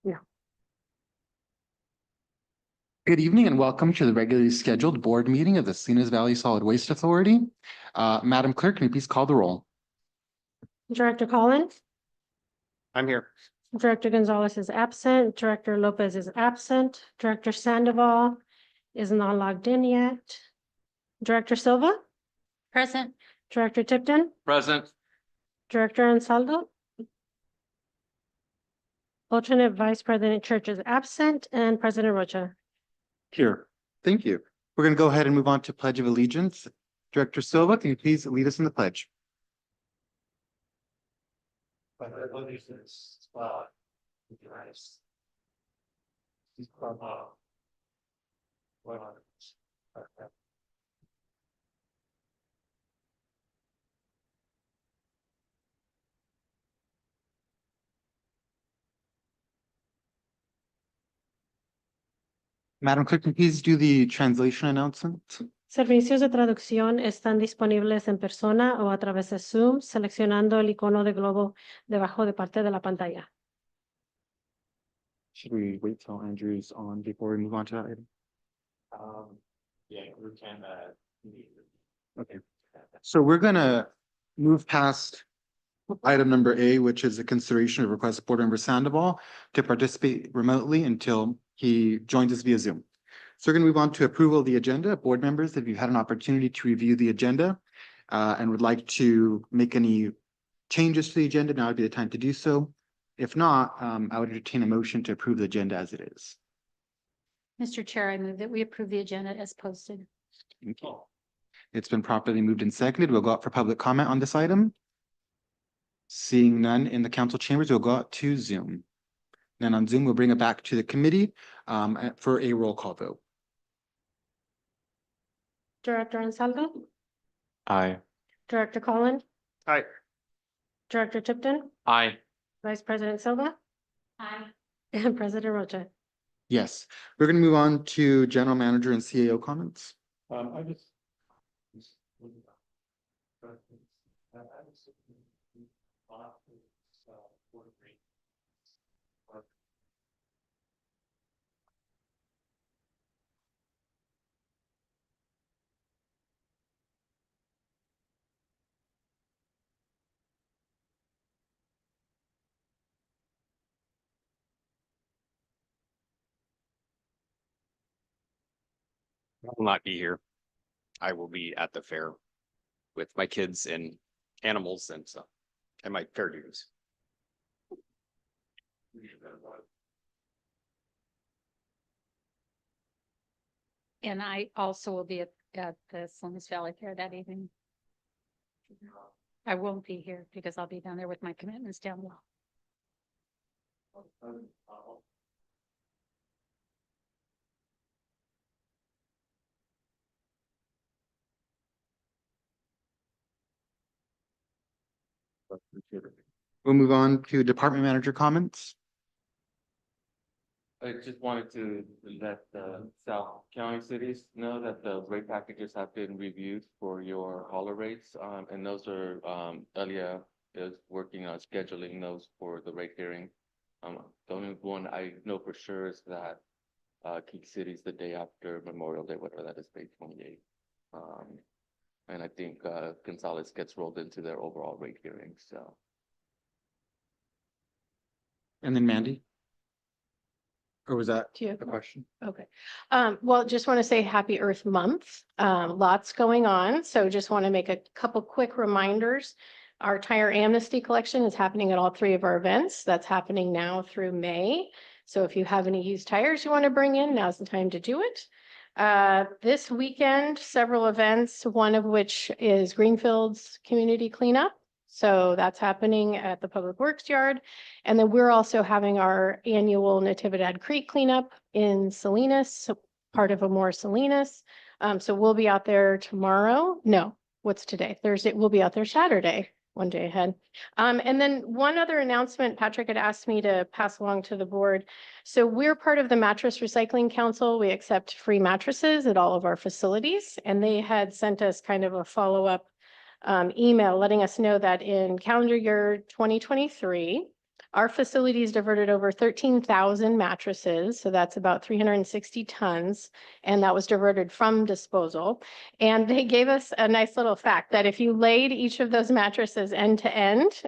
Yeah. Good evening and welcome to the regularly scheduled board meeting of the Salinas Valley Solid Waste Authority. Madam Clerk, can you please call the roll? Director Collins, I'm here. Director Gonzalez is absent, Director Lopez is absent, Director Sandoval is not logged in yet. Director Silva, Present. Director Tipton, Present. Director Ansaldo. Alternate Vice President Church is absent and President Rocha. Here. Thank you. We're going to go ahead and move on to Pledge of Allegiance. Director Silva, can you please lead us in the pledge? Madam Clerk, can you please do the translation announcement? Servicios de traducción están disponibles en persona o a través de Zoom, seleccionando el icono de globo debajo de parte de la pantalla. Should we wait till Andrew's on before we move on to that item? Yeah, we can, Okay. So we're going to move past item number A, which is the consideration of request of Board Member Sandoval to participate remotely until he joins us via Zoom. So we're going to move on to approval of the agenda. Board members, if you've had an opportunity to review the agenda and would like to make any changes to the agenda, now would be the time to do so. If not, I would entertain a motion to approve the agenda as it is. Mr. Chair, I move that we approve the agenda as posted. Thank you. It's been properly moved and seconded. We'll go out for public comment on this item. Seeing none in the council chambers, we'll go out to Zoom. Then on Zoom, we'll bring it back to the committee for a roll call vote. Director Ansaldo, Aye. Director Collins, Aye. Director Tipton, Aye. Vice President Silva, Aye. and President Rocha. Yes, we're going to move on to general manager and CAO comments. I just. I will not be here. I will be at the fair with my kids and animals and stuff, and my fair dues. And I also will be at the Salinas Valley Fair that evening. I won't be here because I'll be down there with my commitments down low. We'll move on to department manager comments. I just wanted to let the South County cities know that the rate packages have been reviewed for your hauler rates. And those are, Elia is working on scheduling those for the rate hearing. The only one I know for sure is that Key City's the day after Memorial Day, whatever that is, May 28th. And I think Gonzalez gets rolled into their overall rate hearing, so. And then Mandy? Or was that Do you have a question? Okay. Well, just want to say Happy Earth Month. Lots going on. So just want to make a couple quick reminders. Our tire amnesty collection is happening at all three of our events. That's happening now through May. So if you have any used tires you want to bring in, now's the time to do it. This weekend, several events, one of which is Greenfield's Community Cleanup. So that's happening at the Public Works Yard. And then we're also having our annual Natividad Creek cleanup in Salinas, part of Amor Salinas. So we'll be out there tomorrow. No, what's today? Thursday. We'll be out there Saturday, one day ahead. And then one other announcement Patrick had asked me to pass along to the board. So we're part of the Mattress Recycling Council. We accept free mattresses at all of our facilities. And they had sent us kind of a follow-up email letting us know that in calendar year 2023, our facilities diverted over 13,000 mattresses. So that's about 360 tons. And that was diverted from disposal. And they gave us a nice little fact that if you laid each of those mattresses end to end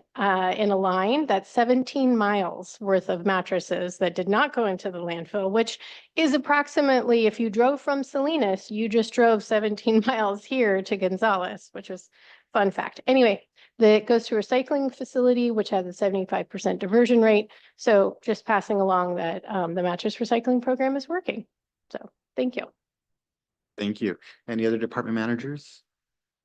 in a line, that's 17 miles worth of mattresses that did not go into the landfill, which is approximately, if you drove from Salinas, you just drove 17 miles here to Gonzales, which is fun fact. Anyway, that goes to a recycling facility, which has a 75% diversion rate. So just passing along that the mattress recycling program is working. So thank you. Thank you. Any other department managers?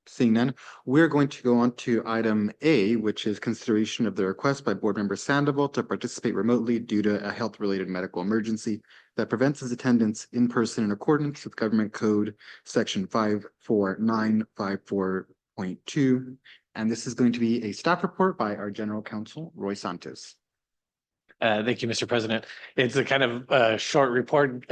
Seeing none, we're going to go on to item A, which is consideration of the request by Board Member Sandoval to participate remotely due to a health-related medical emergency that prevents his attendance in person in accordance with Government Code Section 54954.2. And this is going to be a staff report by our General Counsel, Roy Santos. Thank you, Mr. President. It's a kind of short report.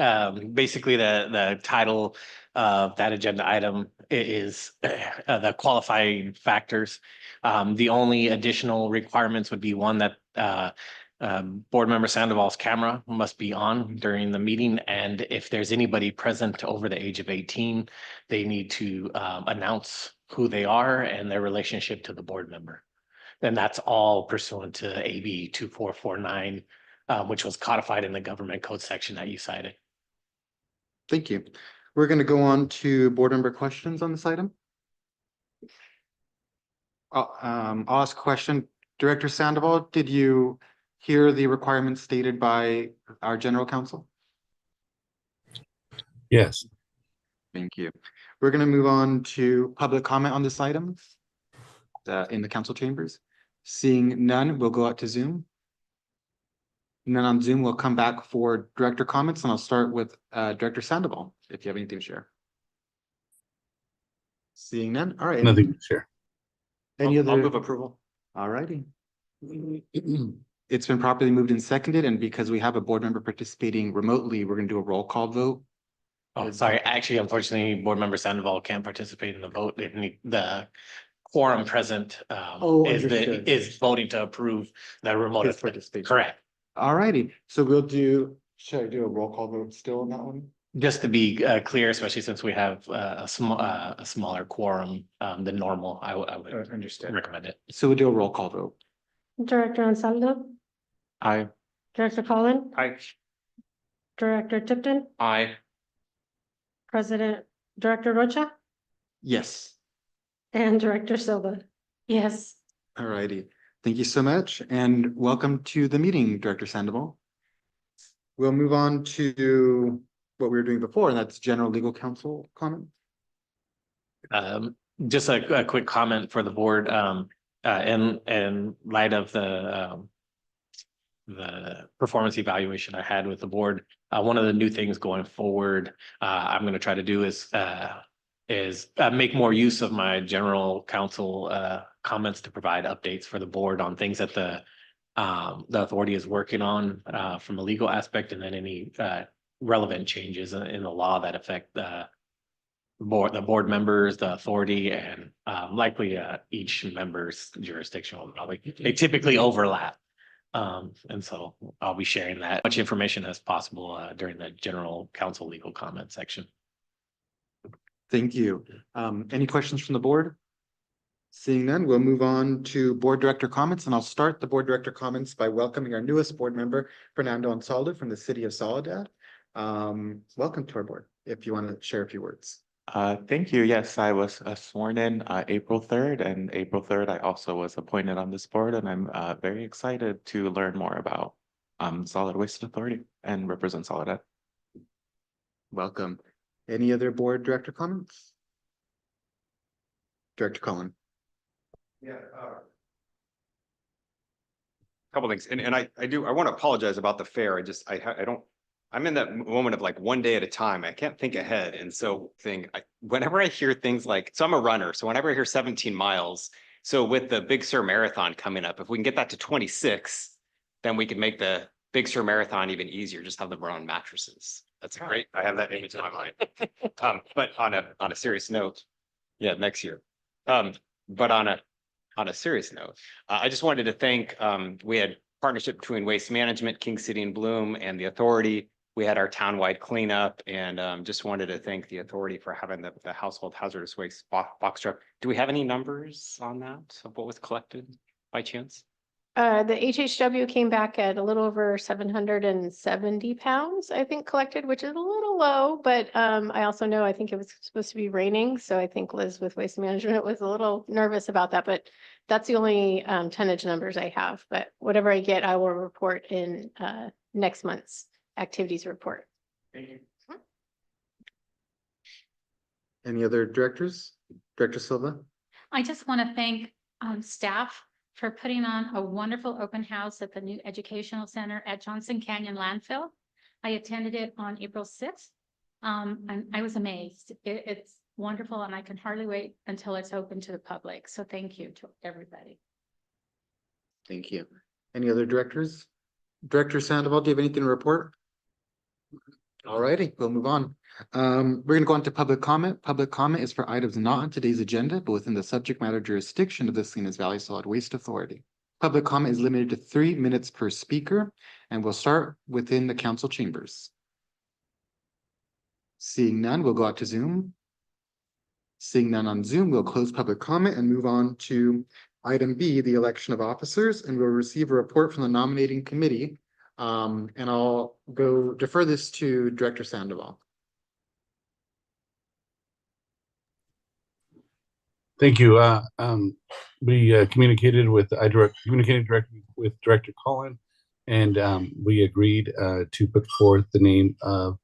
Basically, the title of that agenda item is the qualifying factors. The only additional requirements would be one that Board Member Sandoval's camera must be on during the meeting. And if there's anybody present over the age of 18, they need to announce who they are and their relationship to the board member. And that's all pursuant to AB 2449, which was codified in the government code section that you cited. Thank you. We're going to go on to board member questions on this item. I'll ask a question. Director Sandoval, did you hear the requirements stated by our general counsel? Yes. Thank you. We're going to move on to public comment on this item in the council chambers. Seeing none, we'll go out to Zoom. And then on Zoom, we'll come back for director comments, and I'll start with Director Sandoval, if you have anything to share. Seeing none, all right. Nothing to share. Any I'll other? move approval. All righty. It's been properly moved and seconded, and because we have a board member participating remotely, we're going to do a roll call vote. Oh, sorry. Actually, unfortunately, Board Member Sandoval can't participate in the vote. The quorum present Understood. is voting to approve the remote His participation. Correct. All righty, so we'll do, should I do a roll call vote still on that one? Just to be clear, especially since we have a smaller quorum than normal, I would Understood. recommend it. So we'll do a roll call vote. Director Ansaldo, Aye. Director Collin, Aye. Director Tipton, Aye. Director Rocha, Yes. and Director Silva. Yes. All righty, thank you so much, and welcome to the meeting, Director Sandoval. We'll move on to what we were doing before, and that's general legal counsel comment. Just a quick comment for the board, in light of the performance evaluation I had with the board. One of the new things going forward, I'm going to try to do is make more use of my general counsel comments to provide updates for the board on things that the authority is working on from a legal aspect, and then any relevant changes in the law that affect the board members, the authority, and likely each member's jurisdiction will they typically overlap. And so I'll be sharing that much information as possible during the general counsel legal comment section. Thank you. Any questions from the board? Seeing none, we'll move on to board director comments, and I'll start the board director comments by welcoming our newest board member, Fernando Ansaldo from the city of Soledad. Welcome to our board, if you want to share a few words. Thank you. Yes, I was sworn in April 3rd, and April 3rd, I also was appointed on this board, and I'm very excited to learn more about Solid Waste Authority and represent Soledad. Welcome. Any other board director comments? Director Collin. Yeah. Couple things, and I want to apologize about the fair. I don't. I'm in that moment of like one day at a time. I can't think ahead, and so whenever I hear things like, so I'm a runner, so whenever I hear 17 miles, so with the Big Sur Marathon coming up, if we can get that to 26, then we can make the Big Sur Marathon even easier. Just have them run on mattresses. That's great. I have that image in my mind. But on a serious note, yeah, next year. But on a serious note, I just wanted to thank, we had partnership between Waste Management, King City and Bloom and the authority. We had our townwide cleanup and just wanted to thank the authority for having the household hazardous waste box truck. Do we have any numbers on that of what was collected by chance? The HHW came back at a little over 770 pounds, I think, collected, which is a little low, but I also know, I think it was supposed to be raining, so I think Liz with Waste Management was a little nervous about that, but that's the only tonnage numbers I have, but whatever I get, I will report in next month's activities report. Any other directors? Director Silva? I just want to thank staff for putting on a wonderful open house at the new educational center at Johnson Canyon Landfill. I attended it on April 6th. And I was amazed. It's wonderful and I can hardly wait until it's open to the public. So thank you to everybody. Thank you. Any other directors? Director Sandoval, do you have anything to report? All righty, we'll move on. We're gonna go on to public comment. Public comment is for items not on today's agenda, but within the subject matter jurisdiction of the Salinas Valley Solid Waste Authority. Public comment is limited to 3 minutes per speaker, and we'll start within the council chambers. Seeing none, we'll go out to Zoom. Seeing none on Zoom, we'll close public comment and move on to item B, the election of officers, and we'll receive a report from the nominating committee. And I'll go defer this to Director Sandoval. Thank you. We communicated directly with Director Collin, and we agreed to put forth the name of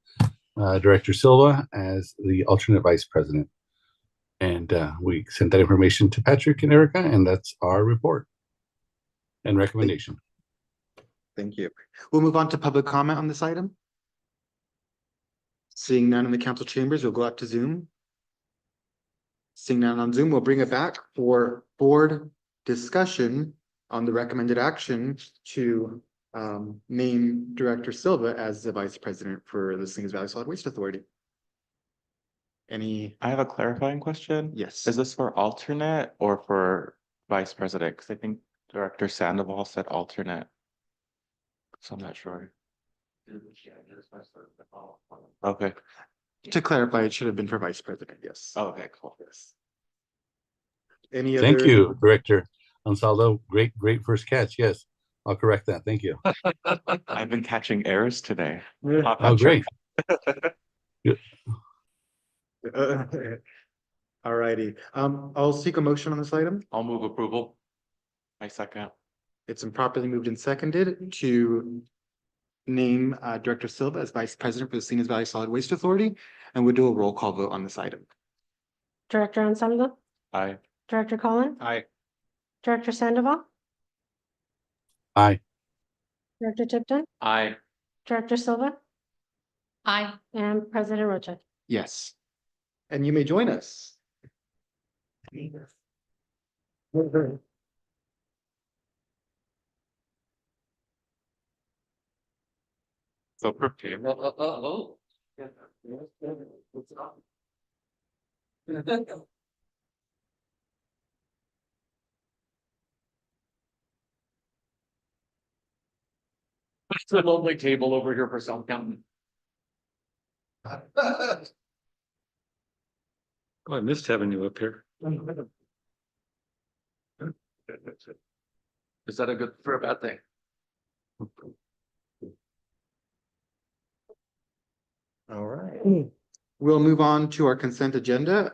Director Silva as the alternate vice president. And we sent that information to Patrick and Erica, and that's our report and recommendation. Thank you. We'll move on to public comment on this item. Seeing none in the council chambers, we'll go out to Zoom. Seeing none on Zoom, we'll bring it back for board discussion on the recommended action to name Director Silva as the vice president for the Salinas Valley Solid Waste Authority. Any? I have a clarifying question. Yes. Is this for alternate or for vice president? Because I think Director Sandoval said alternate. So I'm not sure. Okay. To clarify, it should have been for vice president, yes. Okay, cool. Yes. Any other? Thank you, Director Ansaldo. Great first catch. Yes, I'll correct that. Thank you. I've been catching errors today. Oh, great. All righty. I'll seek a motion on this item. I'll move approval. I second. It's been properly moved and seconded to name Director Silva as vice president for the Salinas Valley Solid Waste Authority, and we'll do a roll call vote on this item. Director Ansaldo, Aye. Director Collin, Aye. Director Sandoval, Aye. Director Tipton, Aye. Director Silva, Aye. and President Rocha. Yes. And you may join us. So prepared. It's a lovely table over here for self-counting. Oh, I missed having you up here. Is that a good for a bad thing? All right. We'll move on to our consent agenda.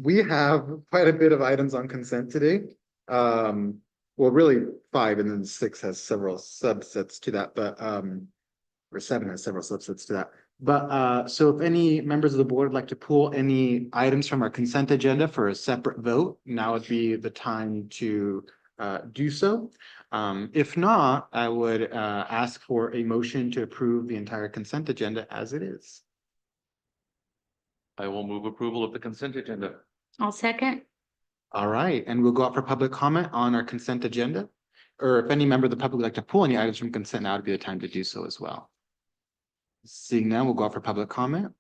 We have quite a bit of items on consent today. Well, really 5, and then 6 has several subsets to that, but or 7 has several subsets to that. But so if any members of the board would like to pull any items from our consent agenda for a separate vote, now would be the time to do so. If not, I would ask for a motion to approve the entire consent agenda as it is. I will move approval of the consent agenda. I'll second. All right, and we'll go out for public comment on our consent agenda. Or if any member of the public would like to pull any items from consent, now would be the time to do so as well. Seeing none, we'll go out for public comment.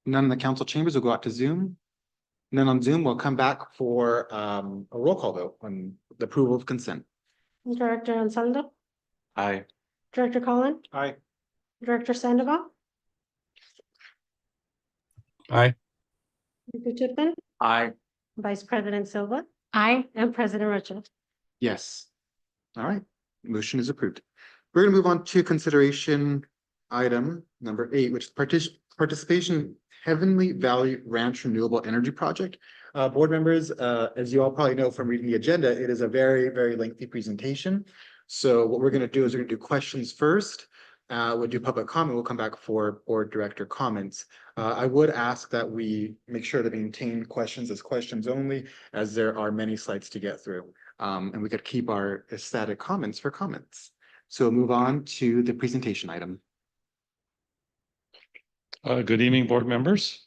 None in the council chambers, will go out to Zoom. And then on Zoom, we'll come back for a roll call vote on the approval of consent. Director Ansaldo, Aye. Director Collin, Aye. Director Sandoval, Aye. Director Tupan, Aye. Vice President Silva, Aye. and President Richard. Yes. All right, motion is approved. We're gonna move on to consideration item number 8, which is participation Heavenly Valley Ranch Renewable Energy Project. Board members, as you all probably know from reading the agenda, it is a very, very lengthy presentation. So what we're gonna do is we're gonna do questions first. We'll do public comment. We'll come back for board director comments. I would ask that we make sure to maintain questions as questions only, as there are many slides to get through. And we could keep our static comments for comments. So we'll move on to the presentation item. Good evening, board members.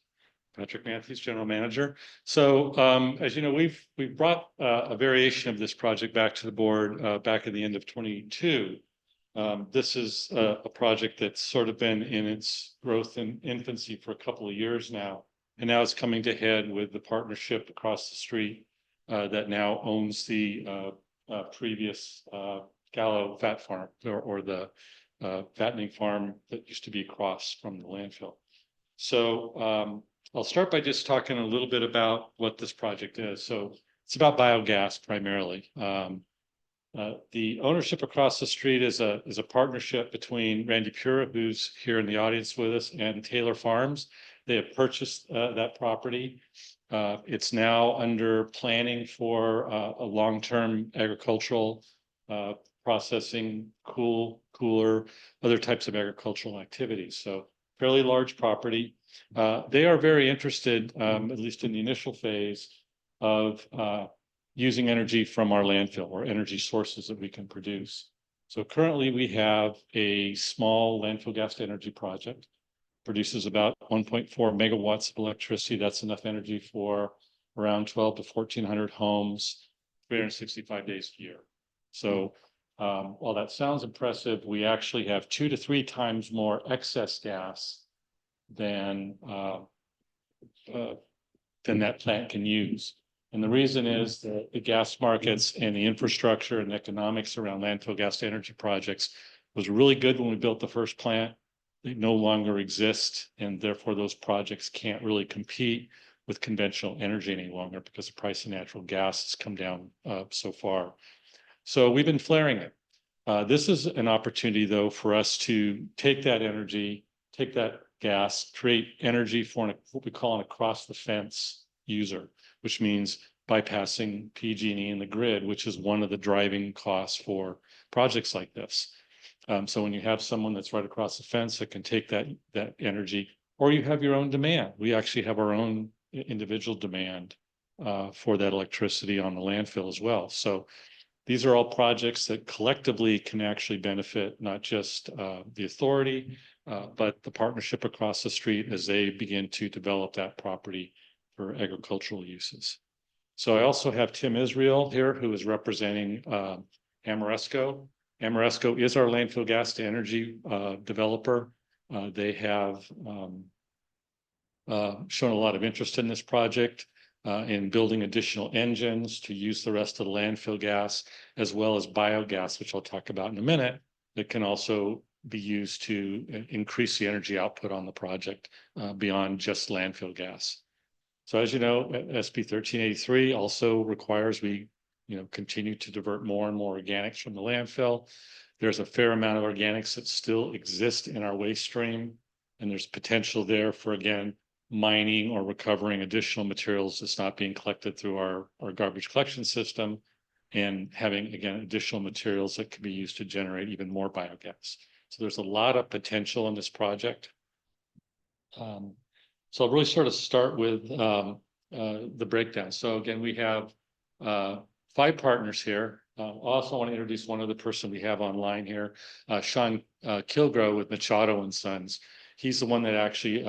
Patrick Matthews, General Manager. So as you know, we've brought a variation of this project back to the board back at the end of 22. This is a project that's sort of been in its growth and infancy for a couple of years now. And now it's coming to head with the partnership across the street that now owns the previous Gallo Fat Farm or the fattening farm that used to be across from the landfill. So I'll start by just talking a little bit about what this project is. So it's about biogas primarily. The ownership across the street is a partnership between Randy Pura, who's here in the audience with us, and Taylor Farms. They have purchased that property. It's now under planning for a long-term agricultural processing, cooler, other types of agricultural activities. So fairly large property. They are very interested, at least in the initial phase, of using energy from our landfill or energy sources that we can produce. So currently we have a small landfill gas to energy project, produces about 1.4 megawatts of electricity. That's enough energy for around 12 to 1,400 homes, 365 days a year. So while that sounds impressive, we actually have 2 to 3 times more excess gas than that plant can use. And the reason is that the gas markets and the infrastructure and economics around landfill gas to energy projects was really good when we built the first plant. They no longer exist, and therefore those projects can't really compete with conventional energy any longer because the price of natural gas has come down so far. So we've been flaring it. This is an opportunity, though, for us to take that energy, take that gas, create energy for what we call an across the fence user, which means bypassing PG&E in the grid, which is one of the driving costs for projects like this. So when you have someone that's right across the fence that can take that energy, or you have your own demand, we actually have our own individual demand for that electricity on the landfill as well. So these are all projects that collectively can actually benefit not just the authority, but the partnership across the street as they begin to develop that property for agricultural uses. So I also have Tim Israel here, who is representing Amoresco. Amoresco is our landfill gas to energy developer. They have shown a lot of interest in this project, in building additional engines to use the rest of the landfill gas, as well as biogas, which I'll talk about in a minute, that can also be used to increase the energy output on the project beyond just landfill gas. So as you know, SB 1383 also requires we continue to divert more and more organics from the landfill. There's a fair amount of organics that still exist in our waste stream, and there's potential there for, again, mining or recovering additional materials that's not being collected through our garbage collection system, and having, again, additional materials that can be used to generate even more biogas. So there's a lot of potential in this project. So I'll really sort of start with the breakdown. So again, we have 5 partners here. I also want to introduce one other person we have online here, Sean Kilgro with Machado and Sons. He's the one that actually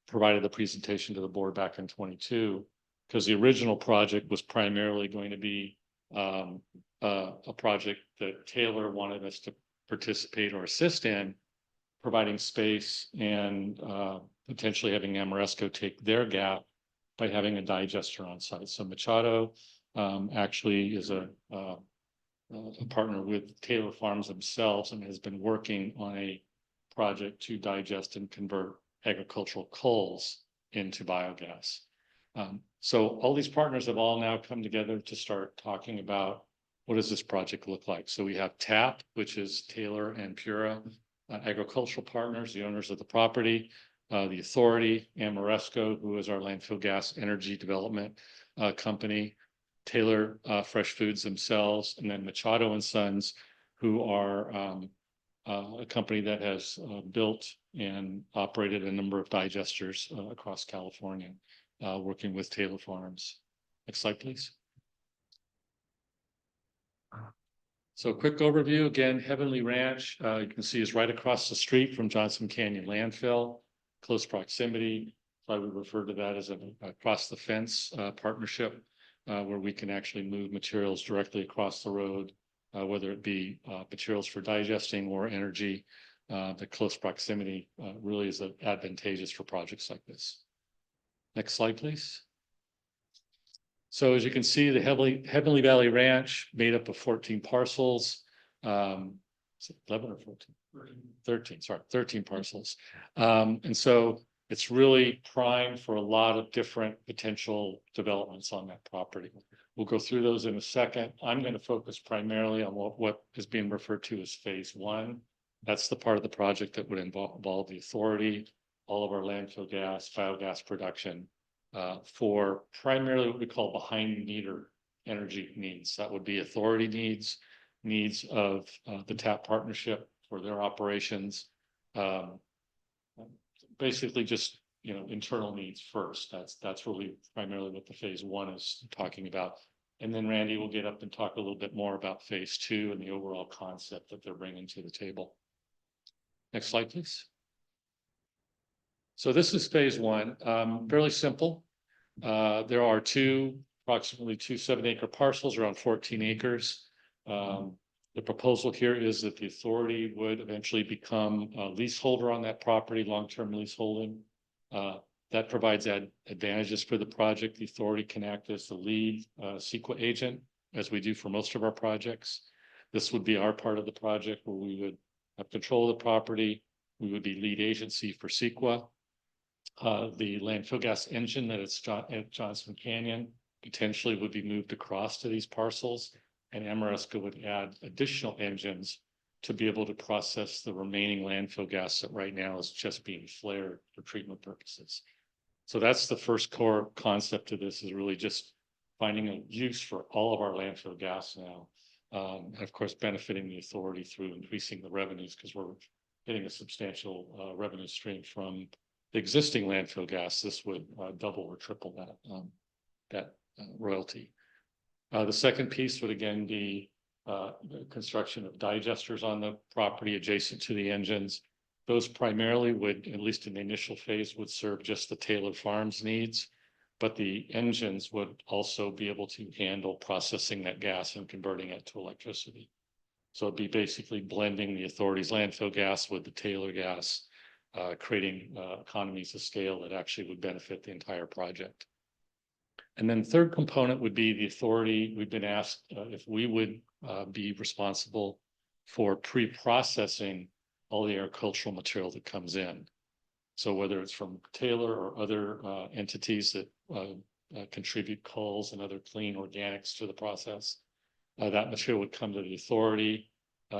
provided the presentation to the board back in 22, because the original project was primarily going to be a project that Taylor wanted us to participate or assist in, providing space and potentially having Amoresco take their gap by having a digester on site. So Machado actually is a partner with Taylor Farms themselves and has been working on a project to digest and convert agricultural coals into biogas. So all these partners have all now come together to start talking about what does this project look like. So we have TAP, which is Taylor and Pura agricultural partners, the owners of the property, the authority, Amoresco, who is our landfill gas energy development company, Taylor Fresh Foods themselves, and then Machado and Sons, who are a company that has built and operated a number of digesters across California, working with Taylor Farms. Next slide, please. So a quick overview, again, Heavenly Ranch, you can see is right across the street from Johnson Canyon landfill, close proximity. I would refer to that as an across the fence partnership, where we can actually move materials directly across the road, whether it be materials for digesting or energy. The close proximity really is advantageous for projects like this. Next slide, please. So as you can see, the Heavenly Valley Ranch made up of 14 parcels, 11 or 14? 13, sorry, 13 parcels. And so it's really primed for a lot of different potential developments on that property. We'll go through those in a second. I'm going to focus primarily on what is being referred to as phase one. That's the part of the project that would involve the authority, all of our landfill gas, biogas production, for primarily what we call behind the meter energy needs. That would be authority needs of the TAP partnership for their operations. Basically just, internal needs first. That's really primarily what the phase one is talking about. And then Randy will get up and talk a little bit more about phase two and the overall concept that they're bringing to the table. Next slide, please. So this is phase one, fairly simple. There are approximately two 7-acre parcels around 14 acres. The proposal here is that the authority would eventually become a leaseholder on that property, long-term leaseholding. That provides advantages for the project. The authority can act as the lead CEQA agent, as we do for most of our projects. This would be our part of the project where we would have control of the property. We would be lead agency for CEQA. The landfill gas engine that is at Johnson Canyon potentially would be moved across to these parcels, and Amoresco would add additional engines to be able to process the remaining landfill gas that right now is just being flared for treatment purposes. So that's the first core concept of this, is really just finding a use for all of our landfill gas now. And of course, benefiting the authority through increasing the revenues, because we're getting a substantial revenue stream from the existing landfill gas. This would double or triple that royalty. The second piece would again be the construction of digesters on the property adjacent to the engines. Those primarily would, at least in the initial phase, would serve just the Taylor Farms needs, but the engines would also be able to handle processing that gas and converting it to electricity. So it'd be basically blending the authority's landfill gas with the Taylor gas, creating economies of scale that actually would benefit the entire project. And then third component would be the authority. We've been asked if we would be responsible for pre-processing all the agricultural material that comes in. So whether it's from Taylor or other entities that contribute coals and other clean organics to the process, that material would come to the authority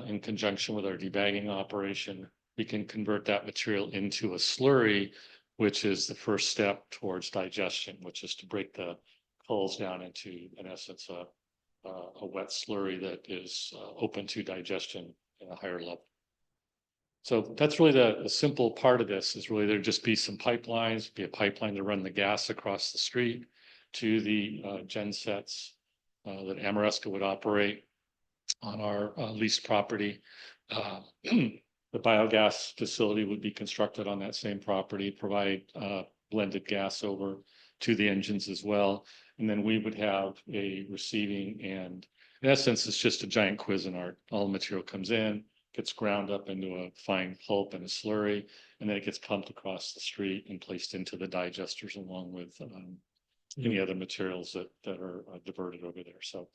in conjunction with our debagging operation. We can convert that material into a slurry, which is the first step towards digestion, which is to break the coals down into, in essence, a wet slurry that is open to digestion at a higher level. So that's really the simple part of this, is really there'd just be some pipelines, be a pipeline to run the gas across the street to the gen sets that Amoresco would operate on our leased property. The biogas facility would be constructed on that same property, provide blended gas over to the engines as well. And then we would have a receiving, and in essence, it's just a giant Cuisinart. All the material comes in, gets ground up into a fine pulp and a slurry, and then it gets pumped across the street and placed into the digesters along with any other materials that are diverted over there. So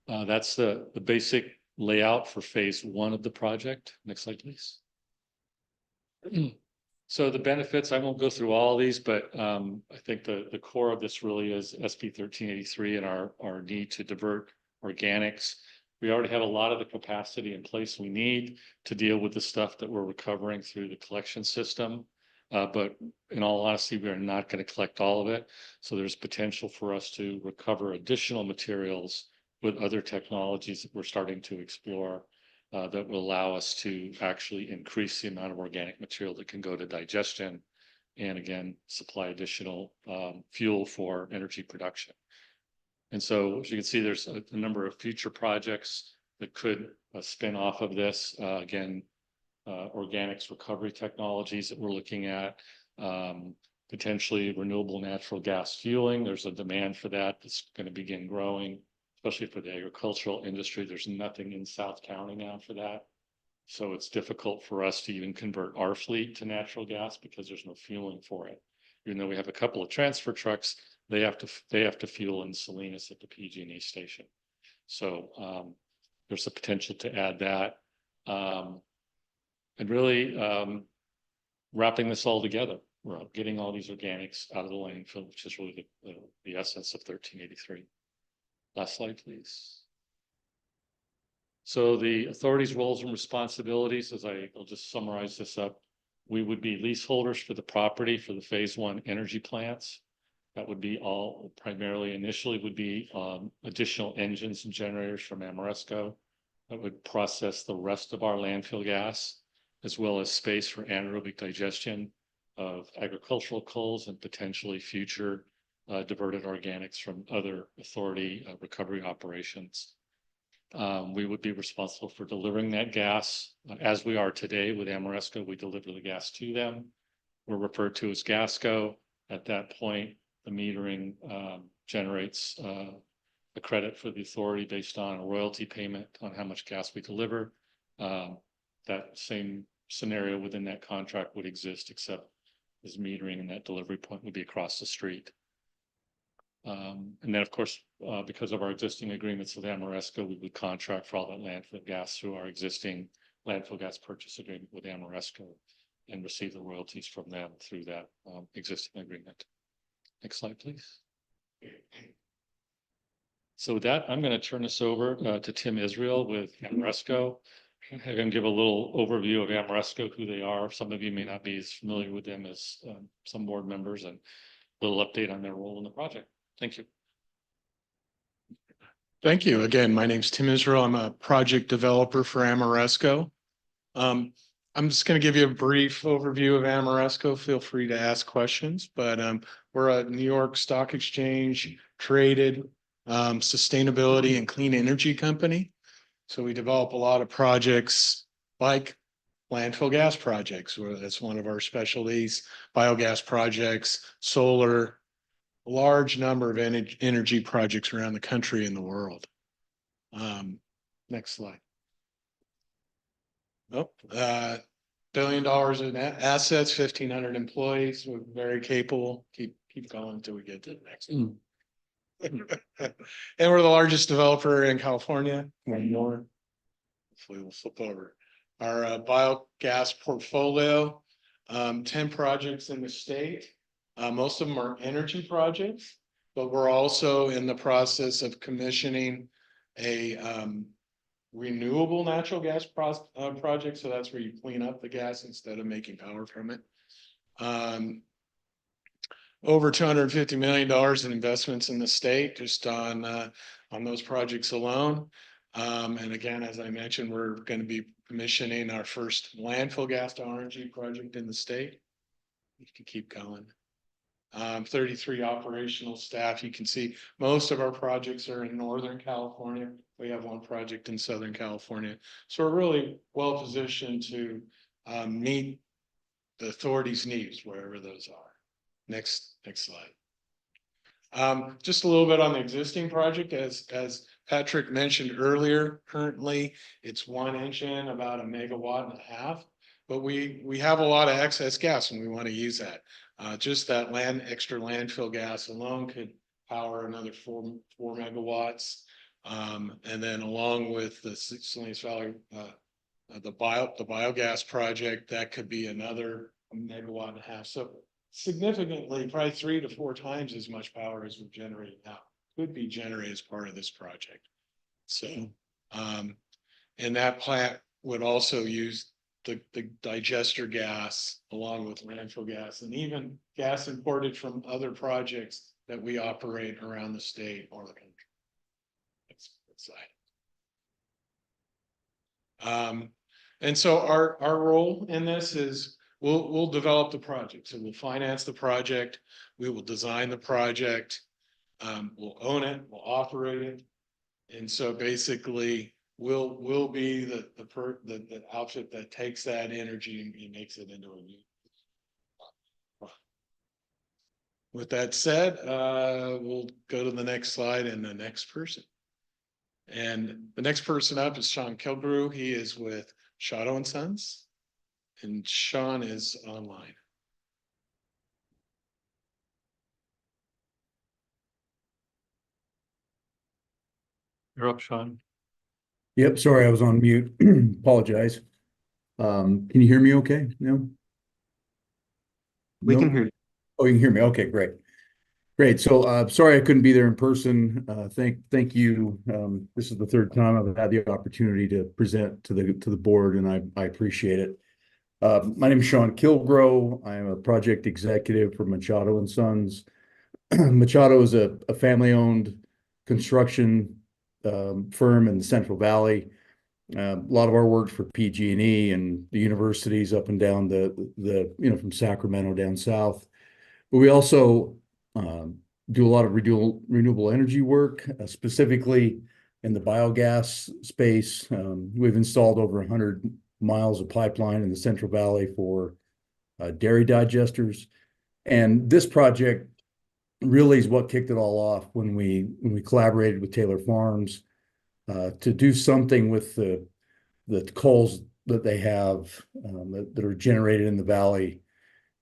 that's the basic layout for phase one of the project. Next slide, please. So the benefits, I won't go through all these, but I think the core of this really is SB 1383 and our need to divert organics. We already have a lot of the capacity in place we need to deal with the stuff that we're recovering through the collection system. But in all honesty, we are not going to collect all of it. So there's potential for us to recover additional materials with other technologies that we're starting to explore that will allow us to actually increase the amount of organic material that can go to digestion and again, supply additional fuel for energy production. And so as you can see, there's a number of future projects that could spin off of this. Again, organics recovery technologies that we're looking at, potentially renewable natural gas fueling. There's a demand for that that's going to begin growing, especially for the agricultural industry. There's nothing in South County now for that. So it's difficult for us to even convert our fleet to natural gas because there's no fueling for it. Even though we have a couple of transfer trucks, they have to fuel in Salinas at the PG&E station. So there's a potential to add that. And really wrapping this all together, we're getting all these organics out of the landfill, which is really the essence of 1383. Last slide, please. So the authority's roles and responsibilities, I'll just summarize this up. We would be leaseholders for the property for the phase one energy plants. That would be all primarily initially would be additional engines and generators from Amoresco that would process the rest of our landfill gas, as well as space for anaerobic digestion of agricultural coals and potentially future diverted organics from other authority recovery operations. We would be responsible for delivering that gas as we are today with Amoresco. We deliver the gas to them. We're referred to as Gasco. At that point, the metering generates a credit for the authority based on a royalty payment on how much gas we deliver. That same scenario within that contract would exist, except as metering and that delivery point would be across the street. And then, of course, because of our existing agreements with Amoresco, we would contract for all that landfill gas through our existing landfill gas purchase agreement with Amoresco and receive the royalties from them through that existing agreement. Next slide, please. So with that, I'm going to turn this over to Tim Israel with Amoresco. I'm going to give a little overview of Amoresco, who they are. Some of you may not be as familiar with them as some board members, and a little update on their role in the project. Thank you. Thank you. Again, my name's Tim Israel. I'm a project developer for Amoresco. I'm just going to give you a brief overview of Amoresco. Feel free to ask questions, but we're a New York Stock Exchange traded sustainability and clean energy company. So we develop a lot of projects like landfill gas projects, where that's one of our specialties, biogas projects, solar, a large number of energy projects around the country and the world. Next slide. Oh, $1 billion in assets, 1,500 employees. We're very capable. Keep going until we get to the next one. And we're the largest developer in California. One more. Hopefully we'll flip over. Our biogas portfolio, 10 projects in the state. Most of them are energy projects, but we're also in the process of commissioning a renewable natural gas project. So that's where you clean up the gas instead of making power from it. Over $250 million in investments in the state just on those projects alone. And again, as I mentioned, we're going to be commissioning our first landfill gas to RNG project in the state. You can keep going. 33 operational staff. You can see most of our projects are in Northern California. We have one project in Southern California. So we're really well positioned to meet the authority's needs wherever those are. Next slide. Just a little bit on the existing project. As Patrick mentioned earlier, currently it's one engine, about 1.5 megawatts, but we have a lot of excess gas and we want to use that. Just that extra landfill gas alone could power another four megawatts. And then along with the Salinas Valley, the biogas project, that could be another 1.5 MW. So significantly, probably 3 to 4 times as much power as we're generating now could be generated as part of this project. So, and that plant would also use the digester gas along with landfill gas and even gas imported from other projects that we operate around the state or the country. That's side. And so our role in this is we'll develop the project. So we'll finance the project, we will design the project, we'll own it, we'll operate it. And so basically we'll be the outfit that takes that energy and makes it into a new. With that said, we'll go to the next slide and the next person. And the next person up is Sean Kilgrew. He is with Shadow and Sons, and Sean is online. You're up, Sean. Yep, sorry, I was on mute. Apologize. Can you hear me okay? No? We No? can hear you. Oh, you can hear me. Okay, great. Great. So sorry I couldn't be there in person. Thank you. This is the third time I've had the opportunity to present to the board, and I appreciate it. My name is Sean Kilgrew. I am a project executive for Machado and Sons. Machado is a family-owned construction firm in the Central Valley. A lot of our work's for PG&E and the universities up and down the from Sacramento down south. But we also do a lot of renewable energy work, specifically in the biogas space. We've installed over 100 miles of pipeline in the Central Valley for dairy digesters. And this project really is what kicked it all off when we collaborated with Taylor Farms to do something with the coals that they have that are generated in the valley.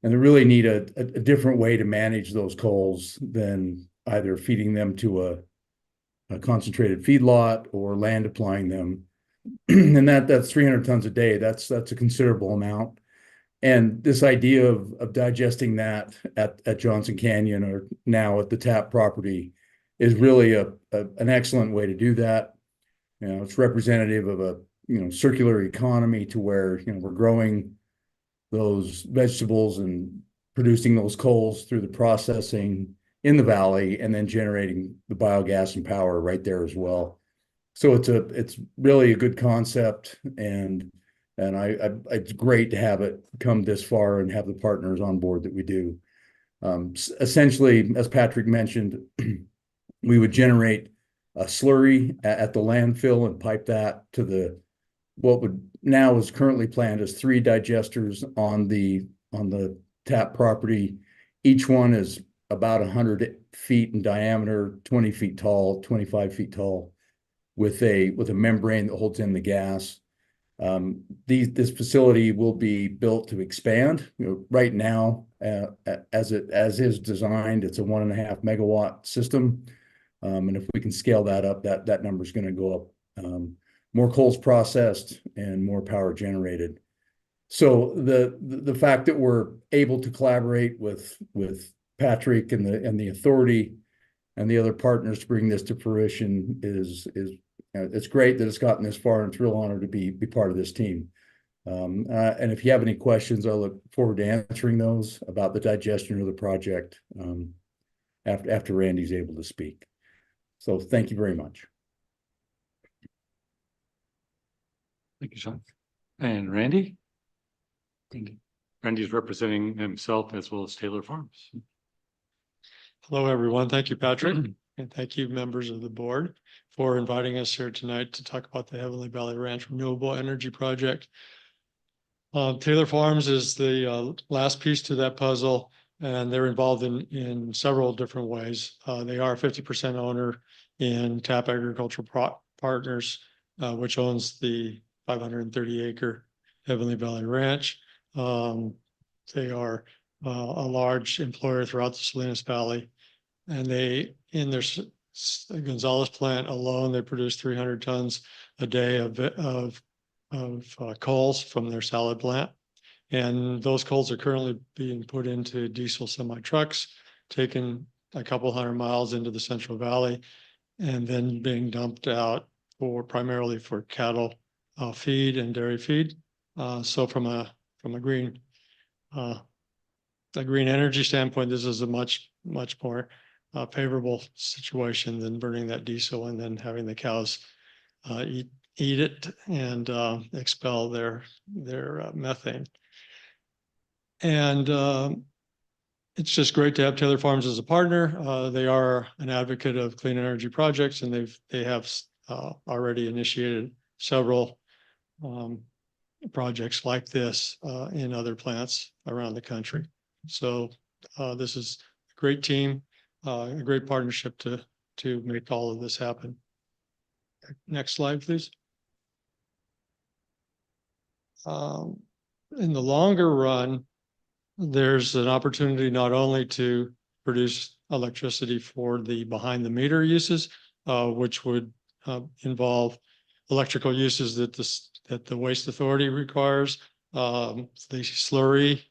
And they really need a different way to manage those coals than either feeding them to a concentrated feedlot or land applying them. And that's 300 tons a day. That's a considerable amount. And this idea of digesting that at Johnson Canyon or now at the TAP property is really an excellent way to do that. It's representative of a circular economy to where we're growing those vegetables and producing those coals through the processing in the valley and then generating the biogas and power right there as well. So it's really a good concept, and it's great to have it come this far and have the partners on board that we do. Essentially, as Patrick mentioned, we would generate a slurry at the landfill and pipe that to what would now is currently planned as 3 digesters on the TAP property. Each one is about 100 feet in diameter, 20 feet tall, 25 feet tall, with a membrane that holds in the gas. This facility will be built to expand. Right now, as is designed, it's a 1.5 megawatt system. And if we can scale that up, that number is going to go up. More coals processed and more power generated. So the fact that we're able to collaborate with Patrick and the authority and the other partners to bring this to fruition is it's great that it's gotten this far, and it's a real honor to be part of this team. And if you have any questions, I look forward to answering those about the digestion of the project after Randy's able to speak. So thank you very much. Thank you, Sean. And Randy? Randy's representing himself as well as Taylor Farms. Hello, everyone. Thank you, Patrick. And thank you, members of the board, for inviting us here tonight to talk about the Heavenly Valley Ranch Renewable Energy Project. Taylor Farms is the last piece to that puzzle, and they're involved in several different ways. They are a 50% owner in TAP Agricultural Partners, which owns the 530-acre Heavenly Valley Ranch. They are a large employer throughout the Salinas Valley. And they, in their Gonzales plant alone, they produce 300 tons a day of coals from their salad plant. And those coals are currently being put into diesel semi trucks, taken a couple 100 miles into the Central Valley, and then being dumped out primarily for cattle feed and dairy feed. So from a green energy standpoint, this is a much more favorable situation than burning that diesel and then having the cows eat it and expel their methane. And it's just great to have Taylor Farms as a partner. They are an advocate of clean energy projects, and they have already initiated several projects like this in other plants around the country. So this is a great team, a great partnership to make all of this happen. Next slide, please. In the longer run, there's an opportunity not only to produce electricity for the behind the meter uses, which would involve electrical uses that the waste authority requires, the slurry,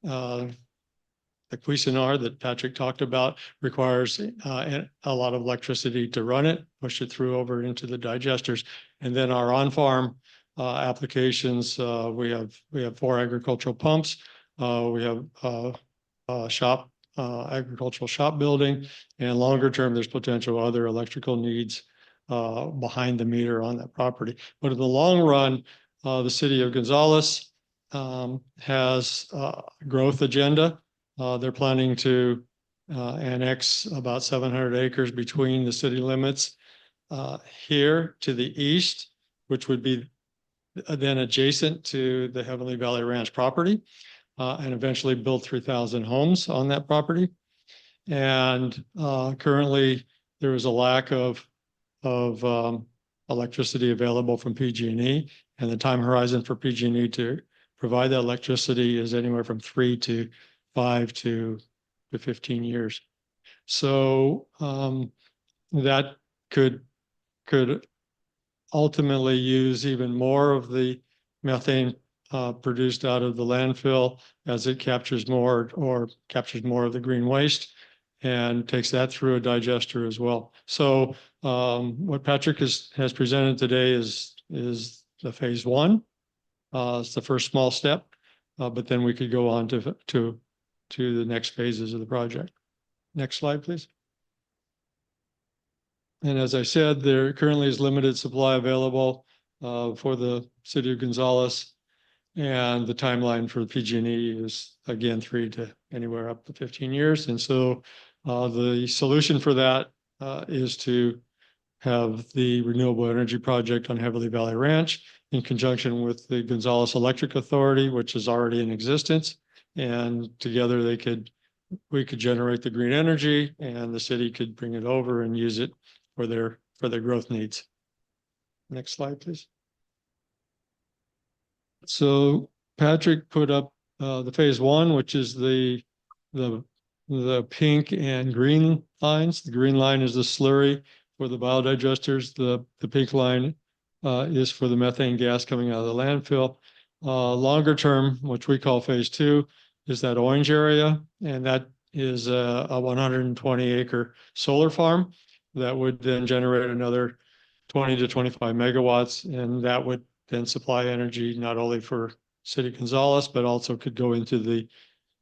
the Cuisinart that Patrick talked about requires a lot of electricity to run it, push it through over into the digesters. And then our on-farm applications, we have 4 agricultural pumps. We have agricultural shop building, and longer term, there's potential other electrical needs behind the meter on that property. But in the long run, the city of Gonzales has a growth agenda. They're planning to annex about 700 acres between the city limits here to the east, which would be then adjacent to the Heavenly Valley Ranch property, and eventually build 3,000 homes on that property. And currently there is a lack of electricity available from PG&E, and the time horizon for PG&E to provide that electricity is anywhere from 3 to 5 to 15 years. So that could ultimately use even more of the methane produced out of the landfill as it captures more of the green waste and takes that through a digester as well. So what Patrick has presented today is the phase 1. It's the first small step, but then we could go on to the next phases of the project. Next slide, please. And as I said, there currently is limited supply available for the city of Gonzales. And the timeline for PG&E is again 3 to anywhere up to 15 years. And so the solution for that is to have the renewable energy project on Heavenly Valley Ranch in conjunction with the Gonzales Electric Authority, which is already in existence. And together we could generate the green energy, and the city could bring it over and use it for their growth needs. Next slide, please. So Patrick put up the phase 1, which is the pink and green lines. The green line is the slurry for the biodigesters. The pink line is for the methane gas coming out of the landfill. Longer term, which we call phase 2, is that orange area, and that is a 120-acre solar farm that would then generate another 20 to 25 megawatts, and that would then supply energy not only for City Gonzales, but also could go into the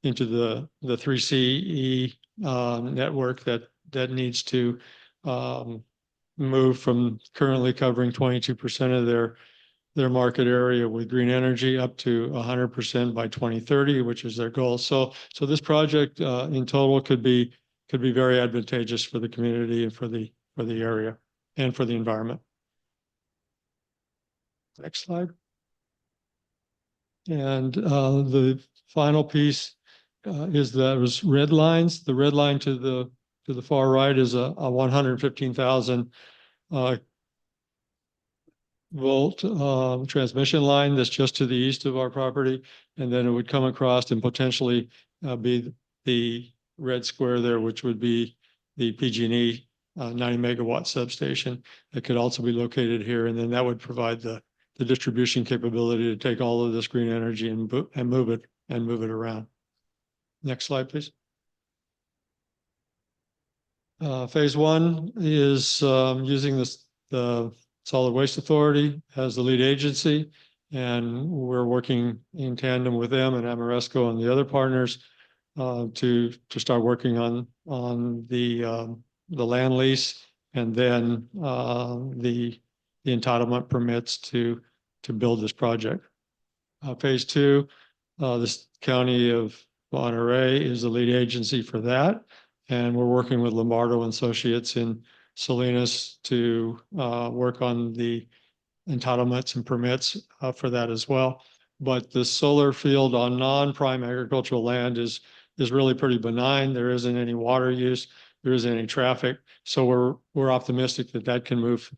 3CE network that needs to move from currently covering 22% of their market area with green energy up to 100% by 2030, which is their goal. So this project in total could be very advantageous for the community and for the area and for the environment. Next slide. And the final piece is those red lines. The red line to the far right is a 115,000 volt transmission line that's just to the east of our property, and then it would come across and potentially be the red square there, which would be the PG&E 90 megawatt substation that could also be located here. And then that would provide the distribution capability to take all of this green energy and move it around. Next slide, please. Phase one is using the Solid Waste Authority as the lead agency. And we're working in tandem with them and Amoresco and the other partners to start working on the land lease and then the entitlement permits to build this project. Phase two, this county of Monterey is the lead agency for that. And we're working with Lombardo and Associates in Salinas to work on the entitlements and permits for that as well. But the solar field on non-prime agricultural land is really pretty benign. There isn't any water use, there isn't any traffic. So we're optimistic that that can move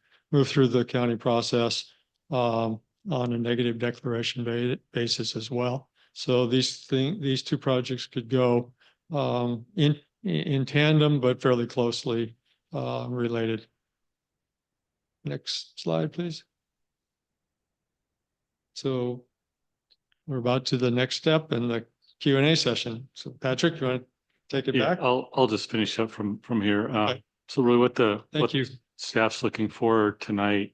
through the county process on a negative declaration basis as well. So these two projects could go in tandem, but fairly closely related. Next slide, please. So we're about to the next step in the Q&A session. So Patrick, you want to take it back? I'll just finish up from here. Okay. So really what Thank you. staff's looking for tonight,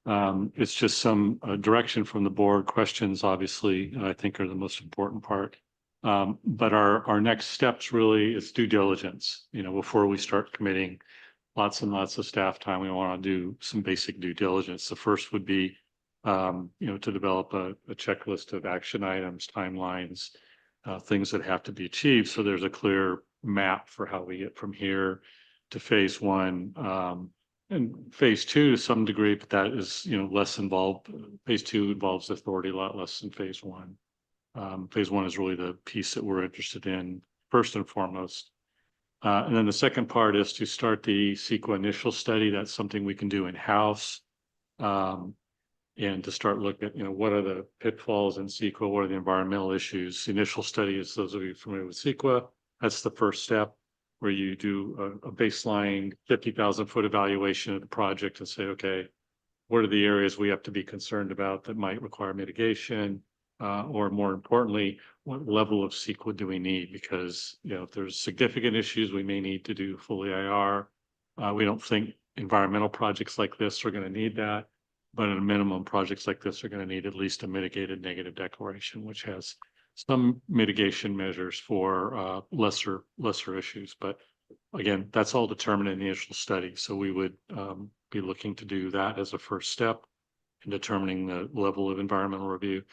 it's just some direction from the board. Questions, obviously, I think are the most important part. But our next steps really is due diligence. You know, before we start committing lots and lots of staff time, we want to do some basic due diligence. The first would be, you know, to develop a checklist of action items, timelines, things that have to be achieved. So there's a clear map for how we get from here to phase one. And phase two to some degree, but that is, you know, less involved. Phase two involves authority a lot less than phase one. Phase one is really the piece that we're interested in first and foremost. And then the second part is to start the CEQA initial study. That's something we can do in-house. And to start looking at, you know, what are the pitfalls in CEQA? What are the environmental issues? The initial study is, those of you familiar with CEQA, that's the first step where you do a baseline 50,000 foot evaluation of the project and say, okay, what are the areas we have to be concerned about that might require mitigation? Or more importantly, what level of CEQA do we need? Because, you know, if there's significant issues, we may need to do full EIR. We don't think environmental projects like this are going to need that. But at a minimum, projects like this are going to need at least a mitigated negative declaration, which has some mitigation measures for lesser issues. But again, that's all determined in the initial study. So we would be looking to do that as a first step in determining the level of environmental review.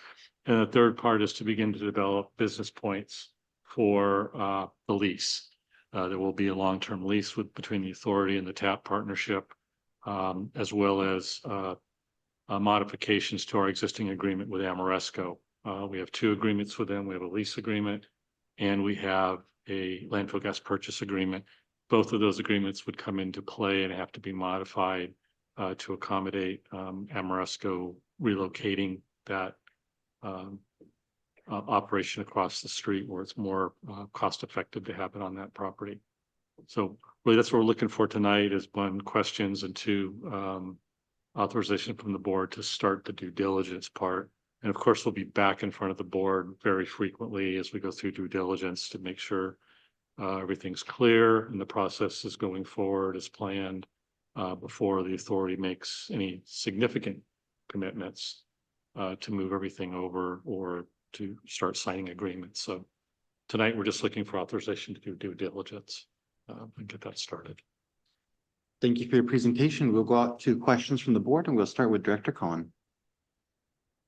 And the third part is to begin to develop business points for the lease. There will be a long-term lease between the authority and the TAP partnership, as well as modifications to our existing agreement with Amoresco. We have two agreements with them. We have a lease agreement and we have a landfill gas purchase agreement. Both of those agreements would come into play and have to be modified to accommodate Amoresco relocating that operation across the street where it's more cost effective to have it on that property. So really that's what we're looking for tonight is one, questions, and two, authorization from the board to start the due diligence part. And of course, we'll be back in front of the board very frequently as we go through due diligence to make sure everything's clear and the process is going forward as planned before the authority makes any significant commitments to move everything over or to start signing agreements. So tonight, we're just looking for authorization to do due diligence and get that started. Thank you for your presentation. We'll go out to questions from the board and we'll start with Director Collin.